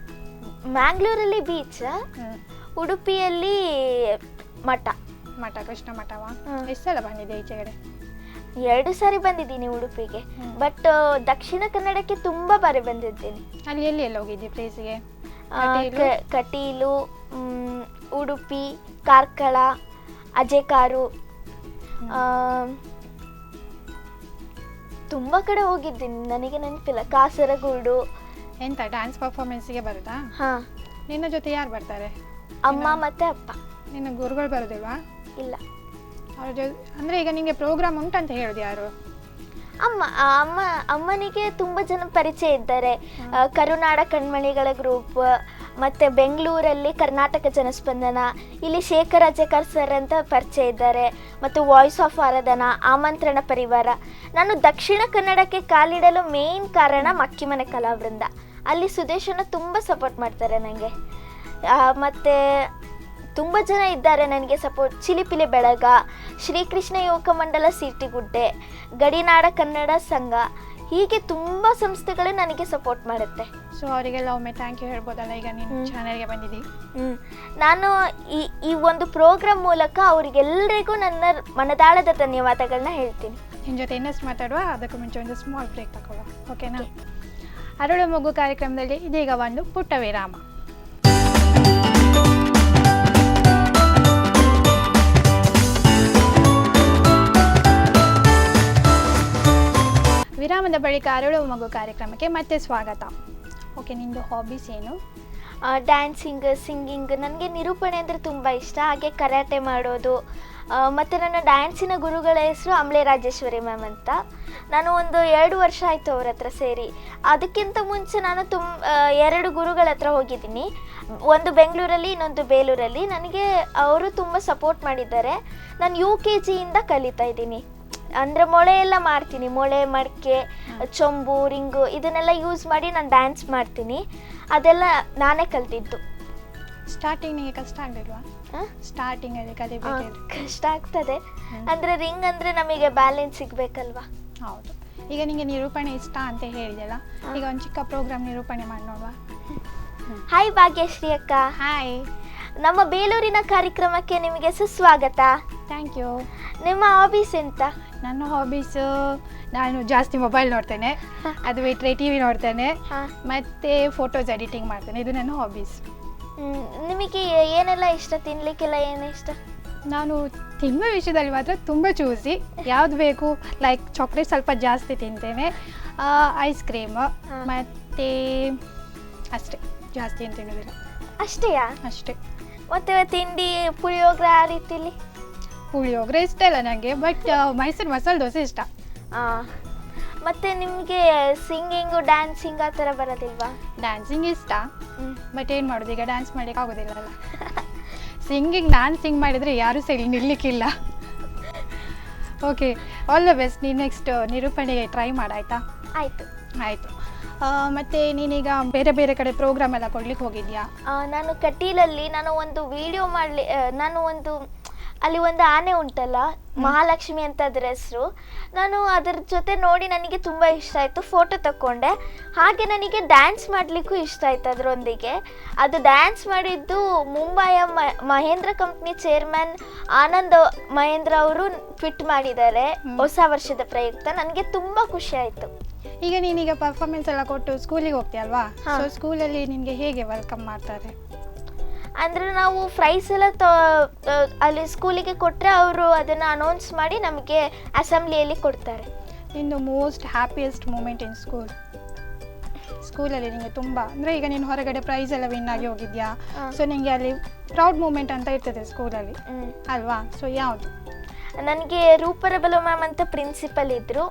[SPEAKER 2] ಮ್ಯಾಂಗ್ಳೂರಲ್ಲಿ ಬೀಚ್, ಉಡುಪಿಯಲ್ಲಿ ಮಠ.
[SPEAKER 1] ಮಠ, ಕೃಷ್ಣ ಮಠವಾ? ಎಷ್ಟು ಸಲ ಬಂದಿದೆ ಈಚೆಗಡೆ?
[SPEAKER 2] 2 ಸಾರಿ ಬಂದಿದ್ದೀನಿ ಉಡುಪಿಗೆ. ಬಟ್ ದಕ್ಷಿಣ ಕನ್ನಡಕ್ಕೆ ತುಂಬ ಬಾರಿ ಬಂದಿದ್ದೀನಿ.
[SPEAKER 1] ಅಲ್ಲಿ ಎಲ್ಲಿ ಎಲ್ಲ ಹೋಗಿದ್ದಿ ಪ್ಲೇಸಿಗೆ?
[SPEAKER 2] ಕಟೀಲು, ಉಡುಪಿ, ಕಾರ್ಕಳ, ಅಜೆಕಾರು, ತುಂಬ ಕಡೆ ಹೋಗಿದ್ದೀನಿ, ನನಗೆ ನೆನಪಿಲ್ಲ. ಕಾಸರಗೋಡು.
[SPEAKER 1] ಎಂತ ಡ್ಯಾನ್ಸ್ ಪರ್ಫಾರ್ಮೆನ್ಸ್ಗೆ ಬರುತ್ತಾ?
[SPEAKER 2] ಹಾಂ.
[SPEAKER 1] ನಿನ್ನ ಜೊತೆ ಯಾರು ಬರ್ತಾರೆ?
[SPEAKER 2] ಅಮ್ಮ ಮತ್ತು ಅಪ್ಪ.
[SPEAKER 1] ನಿನ್ನ ಗುರುಗಳು ಬರೋದಿಲ್ವಾ?
[SPEAKER 2] ಇಲ್ಲ.
[SPEAKER 1] ಅವ್ರ ಜೊತೆ ಅಂದರೆ ಈಗ ನಿಮಗೆ ಪ್ರೋಗ್ರಾಮ್ ಉಂಟಂತ ಹೇಳೋದು ಯಾರು?
[SPEAKER 2] ಅಮ್ಮನಿಗೆ ತುಂಬ ಜನ ಪರಿಚಯ ಇದ್ದಾರೆ. ಕರುನಾಡ ಕಣ್ಮಣಿಗಳ ಗ್ರೂಪ್, ಮತ್ತು ಬೆಂಗಳೂರಲ್ಲಿ ಕರ್ನಾಟಕ ಜನಸ್ಪಂದನ, ಇಲ್ಲಿ ಶೇಖರ್ ಅಜೇಕರ್ ಸರ್ ಅಂತ ಪರಿಚಯ ಇದ್ದಾರೆ, ಮತ್ತು ವಾಯ್ಸ್ ಆಫ್ ಆರಾಧನಾ, ಆಮಂತ್ರಣ ಪರಿವಾರ. ನಾನು ದಕ್ಷಿಣ ಕನ್ನಡಕ್ಕೆ ಕಾಲಿಡಲು ಮೇನ್ ಕಾರಣ ಮಕ್ಕಿಮನೆ ಕಲಾವೃಂದ. ಅಲ್ಲಿ ಸುದೇಶನ ತುಂಬ ಸಪೋರ್ಟ್ ಮಾಡ್ತಾರೆ ನನಗೆ. ಮತ್ತು ತುಂಬ ಜನ ಇದ್ದಾರೆ ನನಗೆ ಸಪೋರ್ಟ್. ಚಿಲಿಪಿಲಿ ಬೆಳಗ, ಶ್ರೀಕೃಷ್ಣ ಯುವಕ ಮಂಡಲ ಸೀಟಿಗುಡ್ಡೆ, ಗಡಿನಾಡ ಕನ್ನಡ ಸಂಘ, ಹೀಗೆ ತುಂಬ ಸಂಸ್ಥೆಗಳು ನನಗೆ ಸಪೋರ್ಟ್ ಮಾಡುತ್ತೆ.
[SPEAKER 1] ಸೊ ಅವರಿಗೆಲ್ಲ ಒಮ್ಮೆ ಥ್ಯಾಂಕ್ ಯು ಹೇಳ್ಬೋದಲ್ಲ, ಈಗ ನೀನು ಚಾನಲ್ಗೆ ಬಂದಿದ್ದಿ.
[SPEAKER 2] ನಾನು ಈ ಒಂದು ಪ್ರೋಗ್ರಾಮ್ ಮೂಲಕ ಅವರಿಗೆಲ್ಲರಿಗೂ ನನ್ನ ಮನದಾಳದ ಧನ್ಯವಾದಗಳನ್ನ ಹೇಳ್ತೀನಿ.
[SPEAKER 1] ನಿನ್ನ ಜೊತೆ ಇನ್ನಷ್ಟು ಮಾತಾಡುವ, ಅದಕ್ಕೂ ಮುಂಚೆ ಒಂದು ಸ್ಮಾಲ್ ಬ್ರೇಕ್ ತಗೊಳ್ಳುವ, ಓಕೆನಾ? ಅರಳು ಮಗು ಕಾರ್ಯಕ್ರಮದಲ್ಲಿ ಇದೀಗ ಒಂದು ಪುಟ್ಟ ವಿರಾಮ. ವಿರಾಮದ ಬಳಿಕ ಅರಳುವ ಮಗು ಕಾರ್ಯಕ್ರಮಕ್ಕೆ ಮತ್ತೆ ಸ್ವಾಗತ. ಓಕೆ, ನಿಮ್ಮದು ಹಾಬೀಸ್ ಏನು?
[SPEAKER 2] Dancing, singing. ನನಗೆ ನಿರೂಪಣೆ ಅಂದರೆ ತುಂಬ ಇಷ್ಟ, ಹಾಗೆ ಕರಾಟೆ ಮಾಡೋದು. ಮತ್ತು ನನ್ನ ಡ್ಯಾನ್ಸಿನ ಗುರುಗಳ ಹೆಸರು ಅಮಲೆ ರಾಜೇಶ್ವರಿ ಮ್ಯಾಮ್ ಅಂತ. ನಾನು ಒಂದು 2 ವರ್ಷ ಆಯಿತು ಅವ್ರ ಹತ್ರ ಸೇರಿ. ಅದಕ್ಕಿಂತ ಮುಂಚೆ ನಾನು 2 ಗುರುಗಳ ಹತ್ರ ಹೋಗಿದ್ದೀನಿ, ಒಂದು ಬೆಂಗಳೂರಲ್ಲಿ, ಇನ್ನೊಂದು ಬೇಲೂರಲ್ಲಿ. ನನಗೆ ಅವರು ತುಂಬ ಸಪೋರ್ಟ್ ಮಾಡಿದ್ದಾರೆ. ನಾನು UKGಯಿಂದ ಕಲಿತಾ ಇದ್ದೀನಿ. ಅಂದರೆ ಮೊಳೆ ಎಲ್ಲ ಮಾಡ್ತೀನಿ, ಮೊಳೆ, ಮಡಕೆ, ಚೊಂಬು, ರಿಂಗು ಇದನ್ನೆಲ್ಲ ಯೂಸ್ ಮಾಡಿ ನಾನು ಡ್ಯಾನ್ಸ್ ಮಾಡ್ತೀನಿ. ಅದೆಲ್ಲ ನಾನೇ ಕಲ್ತಿದ್ದು.
[SPEAKER 1] ಸ್ಟಾರ್ಟಿಂಗ್ ನಿಮಗೆ ಕಷ್ಟ ಆಗಲಿಲ್ವಾ? ಸ್ಟಾರ್ಟಿಂಗಲ್ಲಿ ಕಲಿಬೇಕು
[SPEAKER 2] ಕಷ್ಟ ಆಗ್ತದೆ. ಅಂದರೆ ರಿಂಗ್ ಅಂದರೆ ನಮಗೆ ಬ್ಯಾಲೆನ್ಸ್ ಸಿಗಬೇಕಲ್ವಾ?
[SPEAKER 1] ಹೌದು. ಈಗ ನಿಮಗೆ ನಿರೂಪಣೆ ಇಷ್ಟ ಅಂತ ಹೇಳಿದೆಲ್ಲ, ಈಗ ಒಂದು ಚಿಕ್ಕ ಪ್ರೋಗ್ರಾಮ್ ನಿರೂಪಣೆ ಮಾಡಿ ನೋಡುವ.
[SPEAKER 2] ಹಾಯ್ ಭಾಗ್ಯಶ್ರೀ ಅಕ್ಕ.
[SPEAKER 1] ಹಾಯ್.
[SPEAKER 2] ನಮ್ಮ ಬೇಲೂರಿನ ಕಾರ್ಯಕ್ರಮಕ್ಕೆ ನಿಮಗೆ ಸುಸ್ವಾಗತ.
[SPEAKER 1] Thank you.
[SPEAKER 2] ನಿಮ್ಮ ಹಾಬೀಸ್ ಎಂತ?
[SPEAKER 1] ನನ್ನ ಹಾಬೀಸು, ನಾನು ಜಾಸ್ತಿ ಮೊಬೈಲ್ ನೋಡ್ತೇನೆ, ಅದು ಬಿಟ್ಟರೆ TV ನೋಡ್ತೇನೆ, ಮತ್ತು ಫೋಟೋಸ್ ಎಡಿಟಿಂಗ್ ಮಾಡ್ತೇನೆ. ಇದು ನನ್ನ ಹಾಬೀಸ್.
[SPEAKER 2] ನಿಮಗೆ ಏನೆಲ್ಲ ಇಷ್ಟ? ತಿನ್ನಲಿಕ್ಕೆಲ್ಲ ಏನು ಇಷ್ಟ?
[SPEAKER 1] ನಾನು ತಿನ್ನುವ ವಿಷಯದಲ್ಲಿ ಮಾತ್ರ ತುಂಬ ಚೂಸಿ. ಯಾವ್ದು ಬೇಕು ಲೈಕ್ ಚಾಕ್ಲೇಟ್ ಸ್ವಲ್ಪ ಜಾಸ್ತಿ ತಿಂತೇನೆ, ಐಸ್ ಕ್ರೀಮ್ ಮತ್ತು ಅಷ್ಟೇ, ಜಾಸ್ತಿ ಏನು ತಿನ್ನೋದಿಲ್ಲ.
[SPEAKER 2] ಅಷ್ಟೇಯಾ?
[SPEAKER 1] ಅಷ್ಟೇ.
[SPEAKER 2] ಮತ್ತೆ ತಿಂಡಿ ಪುಳಿಯೋಗರೆ ಆ ರೀತಿಲಿ?
[SPEAKER 1] ಪುಳಿಯೋಗರೆ ಇಷ್ಟ ಇಲ್ಲ ನನಗೆ, ಬಟ್ ಮೈಸೂರು ಮಸಾಲೆ ದೋಸೆ ಇಷ್ಟ.
[SPEAKER 2] ಮತ್ತು ನಿಮಗೆ ಸಿಂಗಿಂಗು ಡ್ಯಾನ್ಸಿಂಗ್ ಆ ಥರ ಬರೋದಿಲ್ವಾ?
[SPEAKER 1] ಡ್ಯಾನ್ಸಿಂಗ್ ಇಷ್ಟ, ಬಟ್ ಏನು ಮಾಡೋದು, ಈಗ ಡ್ಯಾನ್ಸ್ ಮಾಡ್ಲಿಕ್ಕೆ ಆಗೋದಿಲ್ಲಲ್ಲ. ಸಿಂಗಿಂಗ್ ನಾನು ಸಿಂಗ್ ಮಾಡಿದರೆ ಯಾರೂ ಸಹ ಇಲ್ಲಿ ನಿಲ್ಲಕ್ಕಿಲ್ಲ. Okay, all the best. ನೀನು ನೆಕ್ಸ್ಟ್ ನಿರೂಪಣೆಗೆ ಟ್ರೈ ಮಾಡಾಯ್ತಾ?
[SPEAKER 2] ಆಯಿತು.
[SPEAKER 1] ಆಯಿತು. ಮತ್ತು ನೀನೀಗ ಬೇರೆ ಬೇರೆ ಕಡೆ ಪ್ರೋಗ್ರಾಮ್ ಎಲ್ಲ ಕೊಡ್ಲಿಕ್ಕೆ ಹೋಗಿದ್ಯಾ?
[SPEAKER 2] ನಾನು ಕಟೀಲಲ್ಲಿ ನಾನು ಅಲ್ಲಿ ಒಂದು ಆನೆ ಉಂಟಲ್ಲ, ಮಹಾಲಕ್ಷ್ಮಿ ಅಂತ ಅದರ ಹೆಸರು. ನಾನು ಅದರ ಜೊತೆ ನೋಡಿ ನನಗೆ ತುಂಬ ಇಷ್ಟ ಆಯಿತು, ಫೋಟೋ ತಗೊಂಡೆ. ಹಾಗೆ ನನಗೆ ಡ್ಯಾನ್ಸ್ ಮಾಡಲಿಕ್ಕೂ ಇಷ್ಟ ಆಯಿತು ಅದರೊಂದಿಗೆ. ಅದು ಡ್ಯಾನ್ಸ್ ಮಾಡಿದ್ದು ಮುಂಬೈಯ ಮಹೇಂದ್ರ ಕಂಪ್ನಿ ಚೇರ್ಮನ್ ಆನಂದ್ ಮಹೇಂದ್ರ ಅವರು ಟ್ವಿಟ್ ಮಾಡಿದ್ದಾರೆ ಹೊಸ ವರ್ಷದ ಪ್ರಯುಕ್ತ. ನನಗೆ ತುಂಬ ಖುಷಿ ಆಯಿತು.
[SPEAKER 1] ಈಗ ನೀನೀಗ ಪರ್ಫಾರ್ಮೆನ್ಸ್ ಎಲ್ಲ ಕೊಟ್ಟು ಸ್ಕೂಲಿಗೆ ಹೋಗ್ತೀಯಲ್ವಾ? ಸೊ ಸ್ಕೂಲಲ್ಲಿ ನಿನಗೆ ಹೇಗೆ ವೆಲ್ಕಮ್ ಮಾಡ್ತಾರೆ?
[SPEAKER 2] ಅಂದರೆ ನಾವು ಪ್ರೈಸ್ ಎಲ್ಲ ಅಲ್ಲಿ ಸ್ಕೂಲಿಗೆ ಕೊಟ್ಟರೆ ಅವರು ಅದನ್ನು ಅನೌನ್ಸ್ ಮಾಡಿ ನಮಗೆ ಅಸೆಂಬ್ಲಿಯಲ್ಲಿ ಕೊಡ್ತಾರೆ.
[SPEAKER 1] ನಿಂದು ಮೋಸ್ಟ್ ಹ್ಯಾಪಿಯೆಸ್ಟ್ ಮೂಮೆಂಟ್ ಇನ್ ಸ್ಕೂಲಲ್ಲಿ ನಿಮಗೆ ತುಂಬ ಅಂದರೆ ಈಗ ನೀನು ಹೊರಗಡೆ ಪ್ರೈಸ್ ಎಲ್ಲ ವಿನ್ ಆಗಿ ಹೋಗಿದ್ಯಾ? ಸೊ ನಿಮಗೆ ಅಲ್ಲಿ ಪ್ರೌಡ್ ಮೂಮೆಂಟ್ ಅಂತ ಇರ್ತದೆ ಸ್ಕೂಲಲ್ಲಿ ಅಲ್ವಾ? ಸೊ ಯಾವುದು?
[SPEAKER 2] ನನಗೆ ರೂಪರಬಲು ಮ್ಯಾಮ್ ಅಂತ ಪ್ರಿನ್ಸಿಪಲ್ ಇದ್ದರು.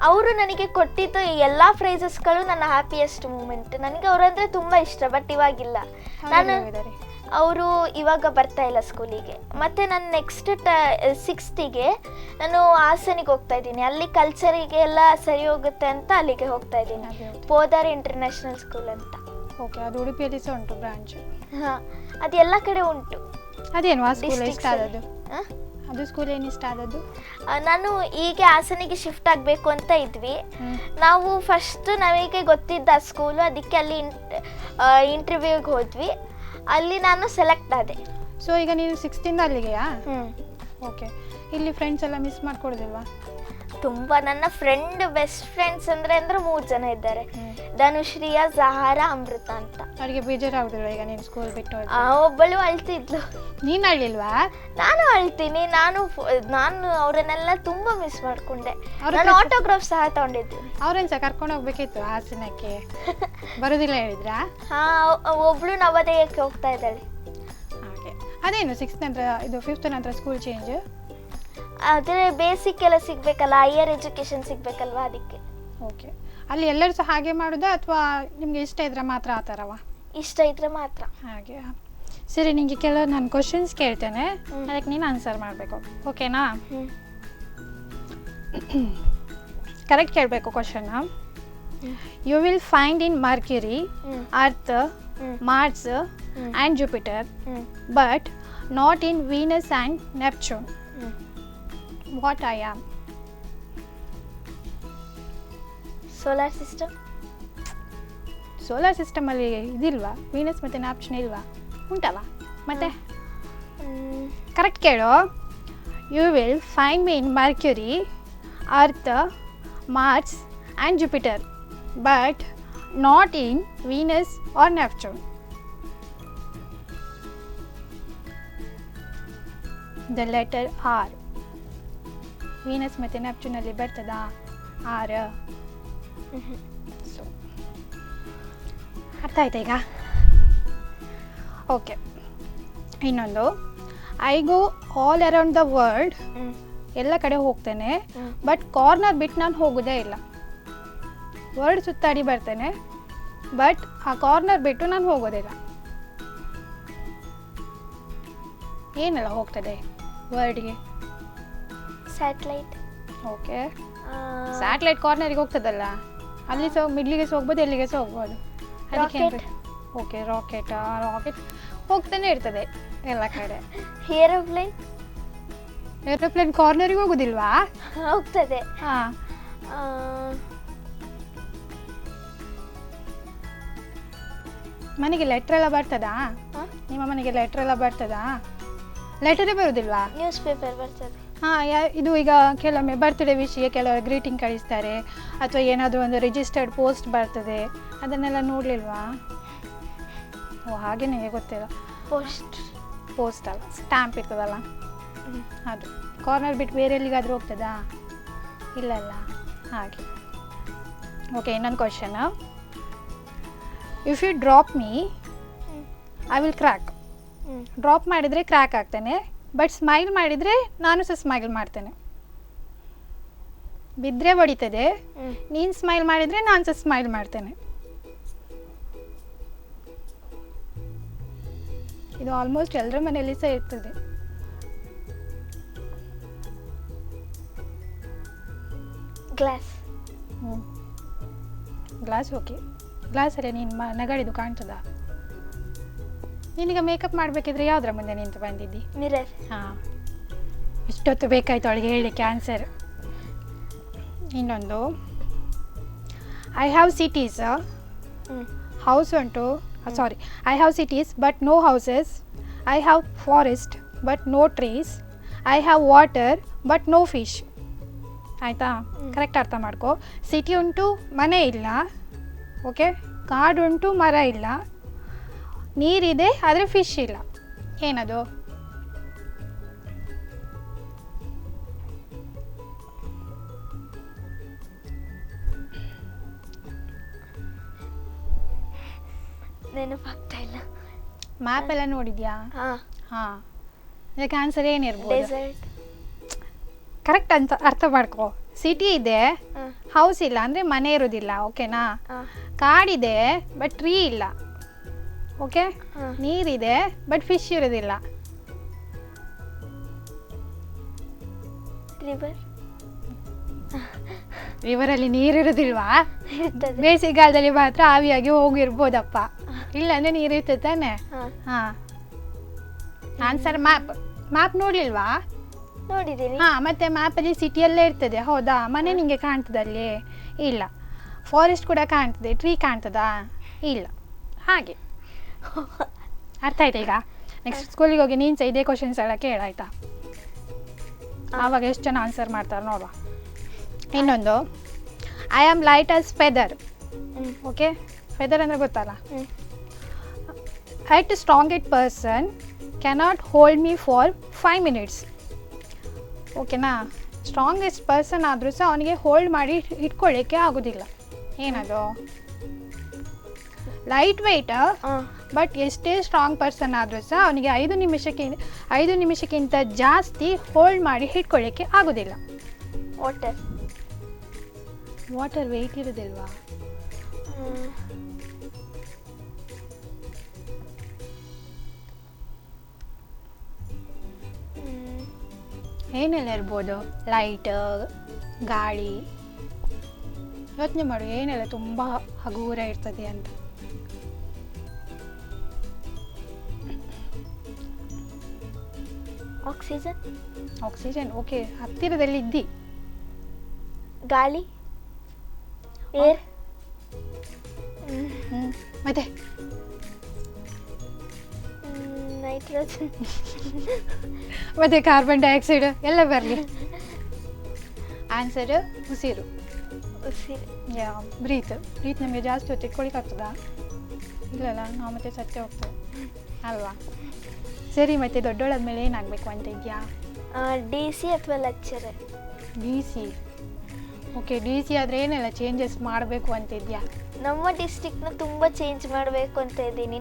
[SPEAKER 2] ಅವರು ನನಗೆ ಕೊಟ್ಟಿದ್ದು ಎಲ್ಲ ಪ್ರೈಸಸ್ಗಳು ನನ್ನ ಹ್ಯಾಪಿಯೆಸ್ಟ್ ಮೂಮೆಂಟ್. ನನಗೆ ಅವರಂದರೆ ತುಂಬ ಇಷ್ಟ, ಬಟ್ ಇವಾಗಿಲ್ಲ. ಅವರು ಇವಾಗ ಬರ್ತಾ ಇಲ್ಲ ಸ್ಕೂಲಿಗೆ. ಮತ್ತು ನಾನು ನೆಕ್ಸ್ಟ್ 6th ನಾನು ಹಾಸನಿಗೆ ಹೋಗ್ತಾ ಇದ್ದೀನಿ. ಅಲ್ಲಿ ಕಲ್ಚರಿಗೆ ಎಲ್ಲ ಸರಿ ಹೋಗುತ್ತೆ ಅಂತ ಅಲ್ಲಿಗೆ ಹೋಗ್ತಾ ಇದ್ದೀನಿ. ಪೋದಾರ್ ಇಂಟರ್ನ್ಯಾಷನಲ್ ಸ್ಕೂಲ್ ಅಂತ.
[SPEAKER 1] ಓಕೆ, ಅದು ಉಡುಪಿಯಲ್ಲಿ ಸಹ ಉಂಟು ಬ್ರಾಂಚ್?
[SPEAKER 2] ಹಾಂ, ಅದು ಎಲ್ಲ ಕಡೆ ಉಂಟು.
[SPEAKER 1] ಅದೇನು ಆ ಸ್ಕೂಲ್ ಇಷ್ಟ ಆದದ್ದು? ಅದು ಸ್ಕೂಲ್ ಏನು ಇಷ್ಟ ಆದದ್ದು?
[SPEAKER 2] ನಾನು ಹೀಗೆ ಹಾಸನಿಗೆ ಶಿಫ್ಟ್ ಆಗಬೇಕು ಅಂತ ಇದ್ವಿ. ನಾವು ಫಸ್ಟ್ ನಮಗೆ ಗೊತ್ತಿದ್ದ ಸ್ಕೂಲು, ಅದಕ್ಕೆ ಅಲ್ಲಿ ಇಂಟರ್ವ್ಯೂಗೆ ಹೋದ್ವಿ. ಅಲ್ಲಿ ನಾನು ಸೆಲೆಕ್ಟ್ ಆದೆ.
[SPEAKER 1] ಸೊ ಈಗ ನೀನು 6th ಅಲ್ಲಿಗೆಯಾ? ಓಕೆ. ಇಲ್ಲಿ ಫ್ರೆಂಡ್ಸ್ ಎಲ್ಲ ಮಿಸ್ ಮಾಡ್ಕೊಡೋದಿಲ್ವಾ?
[SPEAKER 2] ತುಂಬ. ನನ್ನ ಬೆಸ್ಟ್ ಫ್ರೆಂಡ್ಸ್ ಅಂದರೆ 3 ಜನ ಇದ್ದಾರೆ. ಧನುಶ್ರಿಯ, ಜಹಾರಾ, ಅಮೃತ ಅಂತ.
[SPEAKER 1] ಅವರಿಗೆ ಬೇಜಾರಾಗೋದಿಲ್ಲ ಈಗ ನೀನು ಸ್ಕೂಲ್ ಬಿಟ್ಟು?
[SPEAKER 2] ಒಬ್ಬಳು ಅಳ್ತಿದ್ಲು.
[SPEAKER 1] ನೀನು ಅಳ್ಳಿಲ್ವಾ?
[SPEAKER 2] ನಾನು ಅಳ್ತೀನಿ. ನಾನು ಅವರನ್ನೆಲ್ಲ ತುಂಬ ಮಿಸ್ ಮಾಡಿಕೊಂಡೆ. ನಾನು ಆಟೋಗ್ರಾಫ್ ಸಹ ತಗೊಂಡಿದ್ದೀನಿ.
[SPEAKER 1] ಅವ್ರೇನು ಸಹ ಕರ್ಕೊಂಡು ಹೋಗ್ಬೇಕಿತ್ತು ಹಾಸನಕ್ಕೆ, ಬರೋದಿಲ್ಲ ಹೇಳಿದ್ರಾ?
[SPEAKER 2] ಒಬ್ಳು ನವೋದಯಕ್ಕೆ ಹೋಗ್ತಾ ಇದ್ದಾಳೆ.
[SPEAKER 1] ಹಾಗೆ. ಅದೇನು 6th ನಂತರ ಇದು 5th ನಂತರ ಸ್ಕೂಲ್ ಚೇಂಜ್?
[SPEAKER 2] ಆದರೆ ಬೇಸಿಕ್ ಎಲ್ಲ ಸಿಗಬೇಕಲ್ಲ, ಹೈಯರ್ ಎಜುಕೇಷನ್ ಸಿಗಬೇಕಲ್ವಾ, ಅದಕ್ಕೆ.
[SPEAKER 1] ಓಕೆ. ಅಲ್ಲಿ ಎಲ್ಲರೂ ಸಹ ಹಾಗೆ ಮಾಡೋದಾ ಅಥವಾ ನಿಮಗೆ ಇಷ್ಟ ಇದ್ರೆ ಮಾತ್ರ ಆ ಥರವಾ?
[SPEAKER 2] ಇಷ್ಟ ಇದ್ರೆ ಮಾತ್ರ.
[SPEAKER 1] ಹಾಗೆ. ಸರಿ, ನಿಮಗೆ ಕೆಲವು ನಾನು ಕ್ವಶನ್ಸ್ ಕೇಳ್ತೇನೆ, ಅದಕ್ಕೆ ನೀನು ಆನ್ಸರ್ ಮಾಡಬೇಕು. ಓಕೆನಾ? ಕರೆಕ್ಟ್ ಕೇಳಬೇಕು question. You will find in Mercury, Earth, Mars and Jupiter, but not in Venus and Neptune. What I am?
[SPEAKER 2] Solar system.
[SPEAKER 1] Solar ಸಿಸ್ಟಮಲ್ಲಿ ಇದಿಲ್ವಾ? ವೀನಸ್ ಮತ್ತು ನೆಪ್ಚೂನ್ ಇಲ್ವಾ? ಉಂಟಲ್ಲ ಮತ್ತೆ? ಕರೆಕ್ಟ್ ಕೇಳು. You will find me in Mercury, Earth, Mars and Jupiter, but not in Venus or Neptune. The letter R. Venus ಮತ್ತು ನೆಪ್ಚೂನಲ್ಲಿ ಬರ್ತದಾ ಆರ್? ಸೊ ಅರ್ಥ ಆಯ್ತಾ ಈಗ? ಓಕೆ. ಇನ್ನೊಂದು, I go all around the world. ಎಲ್ಲ ಕಡೆ ಹೋಗ್ತೇನೆ, ಬಟ್ ಕಾರ್ನರ್ ಬಿಟ್ಟು ನಾನು ಹೋಗೋದೇ ಇಲ್ಲ. ವರ್ಲ್ಡ್ ಸುತ್ತಾಡಿ ಬರ್ತೇನೆ, ಬಟ್ ಆ ಕಾರ್ನರ್ ಬಿಟ್ಟು ನಾನು ಹೋಗೋದಿಲ್ಲ. ಏನೆಲ್ಲ ಹೋಗ್ತದೆ ವರ್ಲ್ಡ್ಗೆ?
[SPEAKER 2] ಸ್ಯಾಟಲೈಟ್.
[SPEAKER 1] ಓಕೆ. ಸ್ಯಾಟಲೈಟ್ ಕಾರ್ನರಿಗೆ ಹೋಗ್ತದಲ್ಲ, ಅಲ್ಲಿ ಸಹ ಮಿಡ್ಲಿಗೆ ಸಹ ಹೋಗ್ಬೋದು, ಎಲ್ಲಿಗೆ ಸಹ ಹೋಗ್ಬೋದು. ಅದಕ್ಕೆ ಓಕೆ, ರಾಕೆಟ್ ಹೋಗ್ತಾನೆ ಇರ್ತದೆ ಎಲ್ಲ ಕಡೆ. ಏರೋಪ್ಲೇನ್ ಕಾರ್ನರಿಗೆ ಹೋಗೋದಿಲ್ವಾ?
[SPEAKER 2] ಹೋಗ್ತದೆ.
[SPEAKER 1] ಹಾಂ. ಮನೆಗೆ ಲೆಟ್ರ್ ಎಲ್ಲ ಬರ್ತದಾ? ನಿಮ್ಮ ಮನೆಗೆ ಲೆಟ್ರ್ ಎಲ್ಲ ಬರ್ತದಾ? ಲೆಟರೇ ಬರೋದಿಲ್ವಾ?
[SPEAKER 2] ನ್ಯೂಸ್ ಪೇಪರ್ ಬರ್ತದೆ.
[SPEAKER 1] ಹಾಂ. ಇದು ಈಗ ಕೆಲವೊಮ್ಮೆ ಬರ್ತ್ಡೇ ವಿಷಯ ಕೆಲವರು ಗ್ರೀಟಿಂಗ್ ಕಳಿಸ್ತಾರೆ, ಅಥವಾ ಏನಾದರೂ ಒಂದು ರಿಜಿಸ್ಟರ್ಡ್ ಪೋಸ್ಟ್ ಬರ್ತದೆ, ಅದನ್ನೆಲ್ಲ ನೋಡಲಿಲ್ವಾ? ಓ ಹಾಗೆ, ನನಗೆ ಗೊತ್ತಿಲ್ಲ.
[SPEAKER 2] ಪೋಸ್ಟ್
[SPEAKER 1] ಅಲ್ಲ, ಸ್ಟ್ಯಾಂಪ್ ಇರ್ತದಲ್ಲ. ಅದು ಕಾರ್ನರ್ ಬಿಟ್ಟು ಬೇರೆ ಎಲ್ಲಿಗಾದರೂ ಹೋಗ್ತದಾ? ಇಲ್ಲಲ್ಲ, ಹಾಗೆ. ಓಕೆ, ಇನ್ನೊಂದು question. If you drop me I will crack. Drop ಮಾಡಿದರೆ ಕ್ರ್ಯಾಕ್ ಆಗ್ತಾನೆ, ಬಟ್ ಸ್ಮೈಲ್ ಮಾಡಿದರೆ ನಾನು ಸಹ ಸ್ಮೈಲ್ ಮಾಡ್ತೇನೆ. ಬಿದ್ದರೆ ಹೊಡಿತದೆ, ನೀನು ಸ್ಮೈಲ್ ಮಾಡಿದರೆ ನಾನು ಸಹ ಸ್ಮೈಲ್ ಮಾಡ್ತೇನೆ. ಇದು ಆಲ್ಮೋಸ್ಟ್ ಎಲ್ಲರ ಮನೆಯಲ್ಲಿ ಸಹ ಇರ್ತದೆ.
[SPEAKER 2] ಗ್ಲಾಸ್.
[SPEAKER 1] ಗ್ಲಾಸ್. ಓಕೆ, ಗ್ಲಾಸಲ್ಲೇ ನೀನು ನಗಡಿದು ಕಾಣ್ತದ? ನೀನೀಗ ಮೇಕಪ್ ಮಾಡಬೇಕಿದ್ರೆ ಯಾವುದರ ಮುಂದೆ ನಿಂತು ಬಂದಿದ್ದಿ?
[SPEAKER 2] ಮಿರರ್.
[SPEAKER 1] ಹಾಂ, ಇಷ್ಟೊತ್ತು ಬೇಕಾಯ್ತು ಅವಳಿಗೆ ಹೇಳಲಿಕ್ಕೆ ಆನ್ಸರ್. ಇನ್ನೊಂದು, ಐ ಹ್ಯಾವ್ ಸಿಟೀಸ್, ಹೌಸ್ ಉಂಟು, sorry, I have cities but no houses, I have forest but no trees, I have water but no fish. ಆಯಿತಾ? ಕರೆಕ್ಟ್ ಅರ್ಥ ಮಾಡ್ಕೊ. ಸಿಟಿ ಉಂಟು, ಮನೆ ಇಲ್ಲ. ಓಕೆ, ಕಾಡುಂಟು, ಮರ ಇಲ್ಲ. ನೀರಿದೆ ಆದರೆ ಫಿಶ್ ಇಲ್ಲ. ಏನದು?
[SPEAKER 2] ನೆನಪಾಗ್ತಾ ಇಲ್ಲ.
[SPEAKER 1] ಮ್ಯಾಪ್ ಎಲ್ಲ ನೋಡಿದ್ಯಾ? ಹಾಂ, ಇದಕ್ಕೆ ಆನ್ಸರ್ ಏನಿರ್ಬೋದು?
[SPEAKER 2] ಡೆಸರ್ಟ್.
[SPEAKER 1] ಕರೆಕ್ಟ್ ಅಂತ ಅರ್ಥ ಮಾಡ್ಕೊ. ಸಿಟಿ ಇದೆ, ಹೌಸ್ ಇಲ್ಲ ಅಂದರೆ ಮನೆ ಇರೋದಿಲ್ಲ. ಓಕೆನಾ? ಕಾಡಿದೆ ಬಟ್ ಟ್ರೀ ಇಲ್ಲ. ಓಕೆ, ನೀರಿದೆ ಬಟ್ ಫಿಶ್ ಇರೋದಿಲ್ಲ.
[SPEAKER 2] ರಿವರ್.
[SPEAKER 1] ರಿವರಲ್ಲಿ ನೀರಿರೋದಿಲ್ವಾ?
[SPEAKER 2] ಇರ್ತದೆ.
[SPEAKER 1] ಬೇಸಿಗೆಗಾಲದಲ್ಲಿ ಮಾತ್ರ ಆವಿಯಾಗಿ ಹೋಗಿರ್ಬೋದಪ್ಪ, ಇಲ್ಲಾಂದ್ರೆ ನೀರಿರ್ತದೆ ತಾನೆ. ಹಾಂ, ಆನ್ಸರ್ ಮ್ಯಾಪ್. ಮ್ಯಾಪ್ ನೋಡ್ಲಿಲ್ವಾ?
[SPEAKER 2] ನೋಡಿದ್ದೀನಿ.
[SPEAKER 1] ಹಾಂ, ಮತ್ತೆ ಮ್ಯಾಪಲ್ಲಿ ಸಿಟಿಯಲ್ಲೇ ಇರ್ತದೆ. ಹೌದಾ? ಮನೆ ನಿಮಗೆ ಕಾಣ್ತದಲ್ಲಿ? ಇಲ್ಲ. ಫಾರೆಸ್ಟ್ ಕೂಡ ಕಾಣ್ತದೆ, ಟ್ರೀ ಕಾಣ್ತದಾ? ಇಲ್ಲ. ಹಾಗೆ ಅರ್ಥ ಆಯ್ತಾ? ಈಗ ನೆಕ್ಸ್ಟ್ ಸ್ಕೂಲಿಗೆ ಹೋಗಿ ನೀನು ಸಹ ಇದೇ ಕ್ವಶನ್ಸ್ ಎಲ್ಲ ಕೇಳಾಯ್ತಾ? ಆವಾಗ ಎಷ್ಟು ಜನ ಆನ್ಸರ್ ಮಾಡ್ತಾರೆ ನೋಡುವ. ಇನ್ನೊಂದು, I am light as feather. Okay, feather ಅಂದರೆ ಗೊತ್ತಲ್ಲ? Yet strongest person cannot hold me for 5 minutes. ಓಕೆನಾ? ಸ್ಟ್ರಾಂಗೆಸ್ಟ್ ಪರ್ಸನ್ ಆದರೂ ಸಹ ಅವನಿಗೆ ಹೋಲ್ಡ್ ಮಾಡಿ ಇಟ್ಕೊಳ್ಳಿಕ್ಕೆ ಆಗೋದಿಲ್ಲ. ಏನದು? ಲೈಟ್ ವೆಯ್ಟ್, ಬಟ್ ಎಷ್ಟೇ ಸ್ಟ್ರಾಂಗ್ ಪರ್ಸನ್ ಆದರೂ ಸಹ ಅವನಿಗೆ 5 ನಿಮಿಷಕ್ಕಿಂತ ಜಾಸ್ತಿ ಹೋಲ್ಡ್ ಮಾಡಿ ಇಟ್ಕೊಳ್ಳಿಕ್ಕೆ ಆಗೋದಿಲ್ಲ.
[SPEAKER 2] ವಾಟರ್.
[SPEAKER 1] ವಾಟರ್ ವೆಯ್ಟ್ ಇರೋದಿಲ್ವಾ? ಏನೆಲ್ಲ ಇರ್ಬೋದು? ಲೈಟ್, ಗಾಳಿ. ಯೋಚನೆ ಮಾಡು, ಏನೆಲ್ಲ ತುಂಬ ಹಗುರ ಇರ್ತದೆ ಅಂತ.
[SPEAKER 2] ಆಕ್ಸಿಜನ್.
[SPEAKER 1] ಆಕ್ಸಿಜನ್. ಓಕೆ, ಹತ್ತಿರದಲ್ಲಿ ಇದ್ದಿ.
[SPEAKER 2] ಗಾಳಿ. ಏರ್.
[SPEAKER 1] ಮತ್ತೆ
[SPEAKER 2] ನೈಟ್ರೋಜನ್.
[SPEAKER 1] ಮತ್ತೆ ಕಾರ್ಬನ್ ಡೈಆಕ್ಸೈಡ್ ಎಲ್ಲ ಬರಲಿ. ಆನ್ಸರ್ ಉಸಿರು.
[SPEAKER 2] ಉಸಿರು.
[SPEAKER 1] ಬ್ರೀತ್. ನಮಗೆ ಜಾಸ್ತಿ ಹೊತ್ತು ಇಟ್ಕೊಳಿಕ್ಕಾಗ್ತದಾ? ಇಲ್ಲಲ್ಲ, ನಾವು ಮತ್ತೆ ಸತ್ಯ ಹೋಗ್ತೇವೆ ಅಲ್ವಾ? ಸರಿ, ಮತ್ತೆ ದೊಡ್ಡೋಳದ ಮೇಲೆ ಏನಾಗಬೇಕು ಅಂತ ಇದೆಯಾ?
[SPEAKER 2] DC ಅಥವಾ ಲೆಕ್ಚರರ್.
[SPEAKER 1] DC. ಓಕೆ, DC ಆದರೆ ಏನೆಲ್ಲ ಚೇಂಜಸ್ ಮಾಡಬೇಕು ಅಂತ ಇದೆಯಾ?
[SPEAKER 2] ನಮ್ಮ ಡಿಸ್ಟ್ರಿಕ್ಟ್ನ ತುಂಬ ಚೇಂಜ್ ಮಾಡಬೇಕು ಅಂತ ಇದ್ದೀನಿ.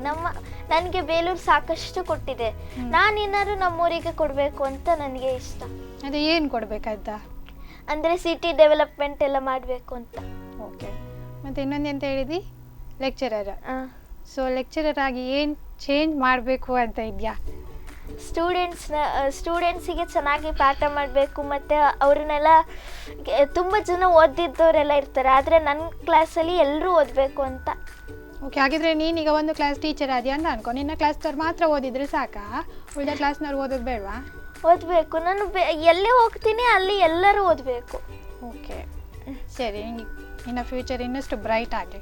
[SPEAKER 2] ನನಗೆ ಬೇಲೂರು ಸಾಕಷ್ಟು ಕೊಟ್ಟಿದೆ, ನಾನೇನಾದ್ರು ನಮ್ಮೂರಿಗೆ ಕೊಡಬೇಕು ಅಂತ ನನಗೆ ಇಷ್ಟ.
[SPEAKER 1] ಅದೇ ಏನು ಕೊಡಬೇಕಾಯ್ತಾ?
[SPEAKER 2] ಅಂದರೆ ಸಿಟಿ ಡೆವಲಪ್ಮೆಂಟ್ ಎಲ್ಲ ಮಾಡಬೇಕು ಅಂತ.
[SPEAKER 1] ಓಕೆ, ಮತ್ತು ಇನ್ನೊಂದು ಎಂತ ಹೇಳಿದಿ? ಲೆಕ್ಚರರ್. ಸೊ ಲೆಕ್ಚರರ್ ಆಗಿ ಏನು ಚೇಂಜ್ ಮಾಡಬೇಕು ಅಂತ ಇದೆಯಾ?
[SPEAKER 2] ಸ್ಟೂಡೆಂಟ್ಸಿಗೆ ಚೆನ್ನಾಗಿ ಪಾಠ ಮಾಡಬೇಕು, ಮತ್ತು ಅವ್ರನ್ನೆಲ್ಲ ತುಂಬ ಜನ ಓದಿದ್ದವರೆಲ್ಲ ಇರ್ತಾರೆ, ಆದರೆ ನನ್ನ ಕ್ಲಾಸಲ್ಲಿ ಎಲ್ಲರೂ ಓದಬೇಕು ಅಂತ.
[SPEAKER 1] ಓಕೆ, ಹಾಗಿದ್ರೆ ನೀನೀಗ ಒಂದು ಕ್ಲಾಸ್ ಟೀಚರ್ ಆದಿ ಅಂತ ಅನ್ಕೊ. ನಿನ್ನ ಕ್ಲಾಸ್ನವ್ರು ಮಾತ್ರ ಓದಿದ್ರೆ ಸಾಕಾ? ಉಳಿದ ಕ್ಲಾಸ್ನವ್ರು ಓದೋದು ಬೇಡವಾ?
[SPEAKER 2] ಓದಬೇಕು. ನಾನು ಎಲ್ಲೇ ಹೋಗ್ತೀನಿ ಅಲ್ಲಿ ಎಲ್ಲರೂ ಓದಬೇಕು.
[SPEAKER 1] ಓಕೆ, ಸರಿ. ನಿನ್ನ ಫ್ಯೂಚರ್ ಇನ್ನಷ್ಟು ಬ್ರೈಟ್ ಆಗಲಿ.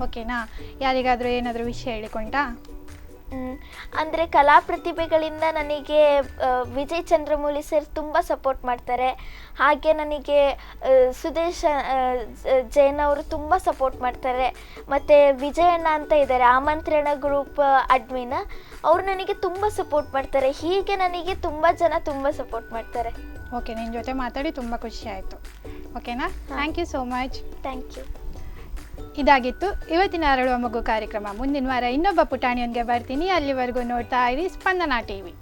[SPEAKER 1] ಓಕೆನಾ? ಯಾರಿಗಾದರೂ ಏನಾದರೂ ವಿಷಯ ಹೇಳಿಕೊಂಡಾ?
[SPEAKER 2] ಅಂದರೆ ಕಲಾ ಪ್ರತಿಭೆಗಳಿಂದ ನನಗೆ ವಿಜಯ್ ಚಂದ್ರಮೌಳಿ ಸರ್ ತುಂಬ ಸಪೋರ್ಟ್ ಮಾಡ್ತಾರೆ. ಹಾಗೆ ನನಗೆ ಸುದೇಶ್ ಜೈನ್ ಅವರು ತುಂಬ ಸಪೋರ್ಟ್ ಮಾಡ್ತಾರೆ. ಮತ್ತು ವಿಜಯಣ್ಣ ಅಂತ ಇದ್ದಾರೆ ಆಮಂತ್ರಣ ಗ್ರೂಪ್ ಅಡ್ಮಿನ್, ಅವರು ನನಗೆ ತುಂಬ ಸಪೋರ್ಟ್ ಮಾಡ್ತಾರೆ. ಹೀಗೆ ನನಗೆ ತುಂಬ ಜನ ತುಂಬ ಸಪೋರ್ಟ್ ಮಾಡ್ತಾರೆ.
[SPEAKER 1] ಓಕೆ, ನಿನ್ನ ಜೊತೆ ಮಾತಾಡಿ ತುಂಬ ಖುಷಿ ಆಯಿತು. ಓಕೆನಾ? Thank you so much.
[SPEAKER 2] Thank you.
[SPEAKER 1] ಇದಾಗಿತ್ತು ಇವತ್ತಿನ ಅರಳುವ ಮಗು ಕಾರ್ಯಕ್ರಮ. ಮುಂದಿನ ವಾರ ಇನ್ನೊಬ್ಬ ಪುಟಾಣಿಯೊಂದಿಗೆ ಬರ್ತೀನಿ. ಅಲ್ಲಿವರೆಗೂ ನೋಡ್ತಾ ಇರಿ ಸ್ಪಂದನಾ ಟಿವಿ.